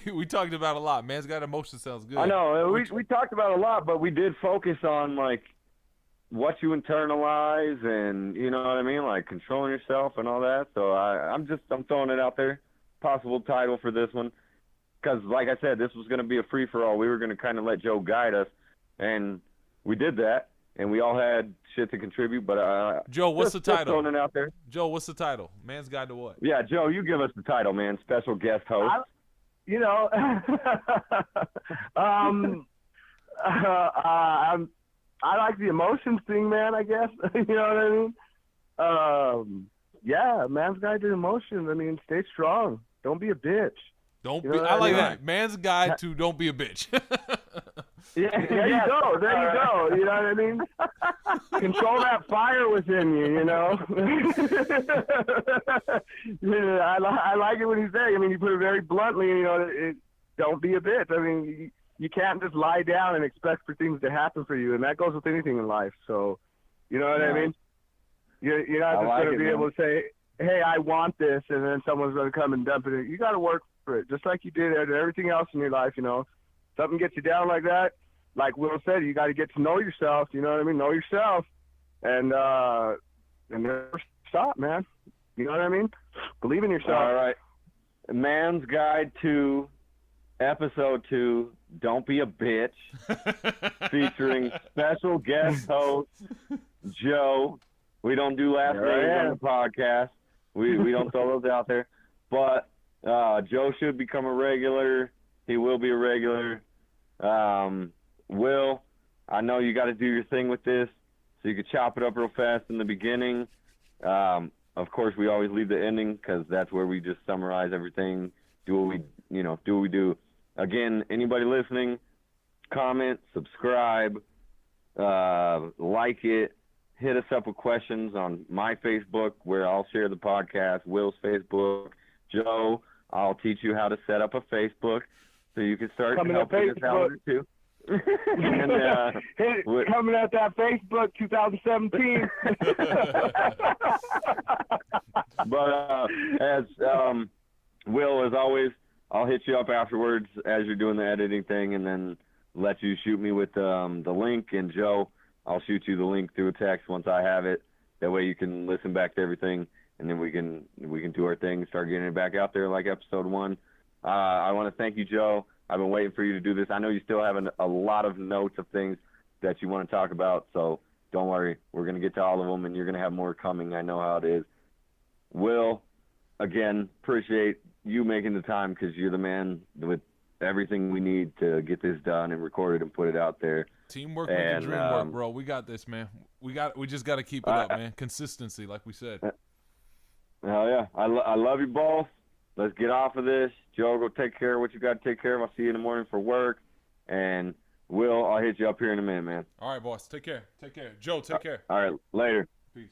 We talked about a lot. Man's Guide to Emotions sounds good. I know. We talked about a lot, but we did focus on, like, what you internalize and, you know what I mean, like controlling yourself and all that. So I'm throwing it out there. Possible title for this one. Because, like I said, this was going to be a free-for-all. We were going to kind of let Joe guide us, and we did that, and we all had shit to contribute. But Joe, what's the title? Throwing it out there. Joe, what's the title? Man's Guide to what? Yeah, Joe, you give us the title, man. Special guest host. I like the emotions thing, man, I guess. You know what I mean? Yeah, Man's Guide to Emotions. I mean, stay strong. Don't be a bitch. I like that. Man's Guide to Don't Be a Bitch. Yeah, there you go. You know what I mean? Control that fire within you, you know? I like it when he's there. I mean, you put it very bluntly, you know, don't be a bitch. I mean, you can't just lie down and expect for things to happen for you, and that goes with anything in life. So, you know what I mean? You're not just going to be able to say, hey, I want this, and then someone's going to come and dump it. You got to work for it, just like you did everything else in your life, you know. Something gets you down like that, like Will said, you got to get to know yourself, you know what I mean? Know yourself, and never stop, man. You know what I mean? Believe in yourself. All right. Man's Guide to Episode 2, Don't Be a Bitch, featuring special guest host Joe. We don't do last names on the podcast. We don't throw those out there. But Joe should become a regular. He will be a regular. Will, I know you got to do your thing with this, so you could chop it up real fast in the beginning. Of course, we always leave the ending because that's where we just summarize everything, do what we do. Again, anybody listening, comment, subscribe, like it, hit us up with questions on my Facebook where I'll share the podcast, Will's Facebook, Joe, I'll teach you how to set up a Facebook so you can start helping us out with it too. And, coming at that Facebook 2017. But as Will, as always, I'll hit you up afterwards as you're doing the editing thing, and then let you shoot me with the link. And Joe, I'll shoot you the link through a text once I have it. That way you can listen back to everything, and then we can do our thing, start getting it back out there like episode 1. I want to thank you, Joe. I've been waiting for you to do this. I know you still have a lot of notes of things that you want to talk about, so don't worry. We're going to get to all of them, and you're going to have more coming. I know how it is. Will, again, appreciate you making the time because you're the man with everything we need to get this done and record it and put it out there. Teamwork making dream work, bro. We got this, man. We just got to keep it up, man. Consistency, like we said. Hell yeah. I love you both. Let's get off of this. Joe, go take care of what you got to take care of. I'll see you in the morning for work. And Will, I'll hit you up here in a minute, man. All right, boss. Take care. Take care. Joe, take care. All right, later. Peace.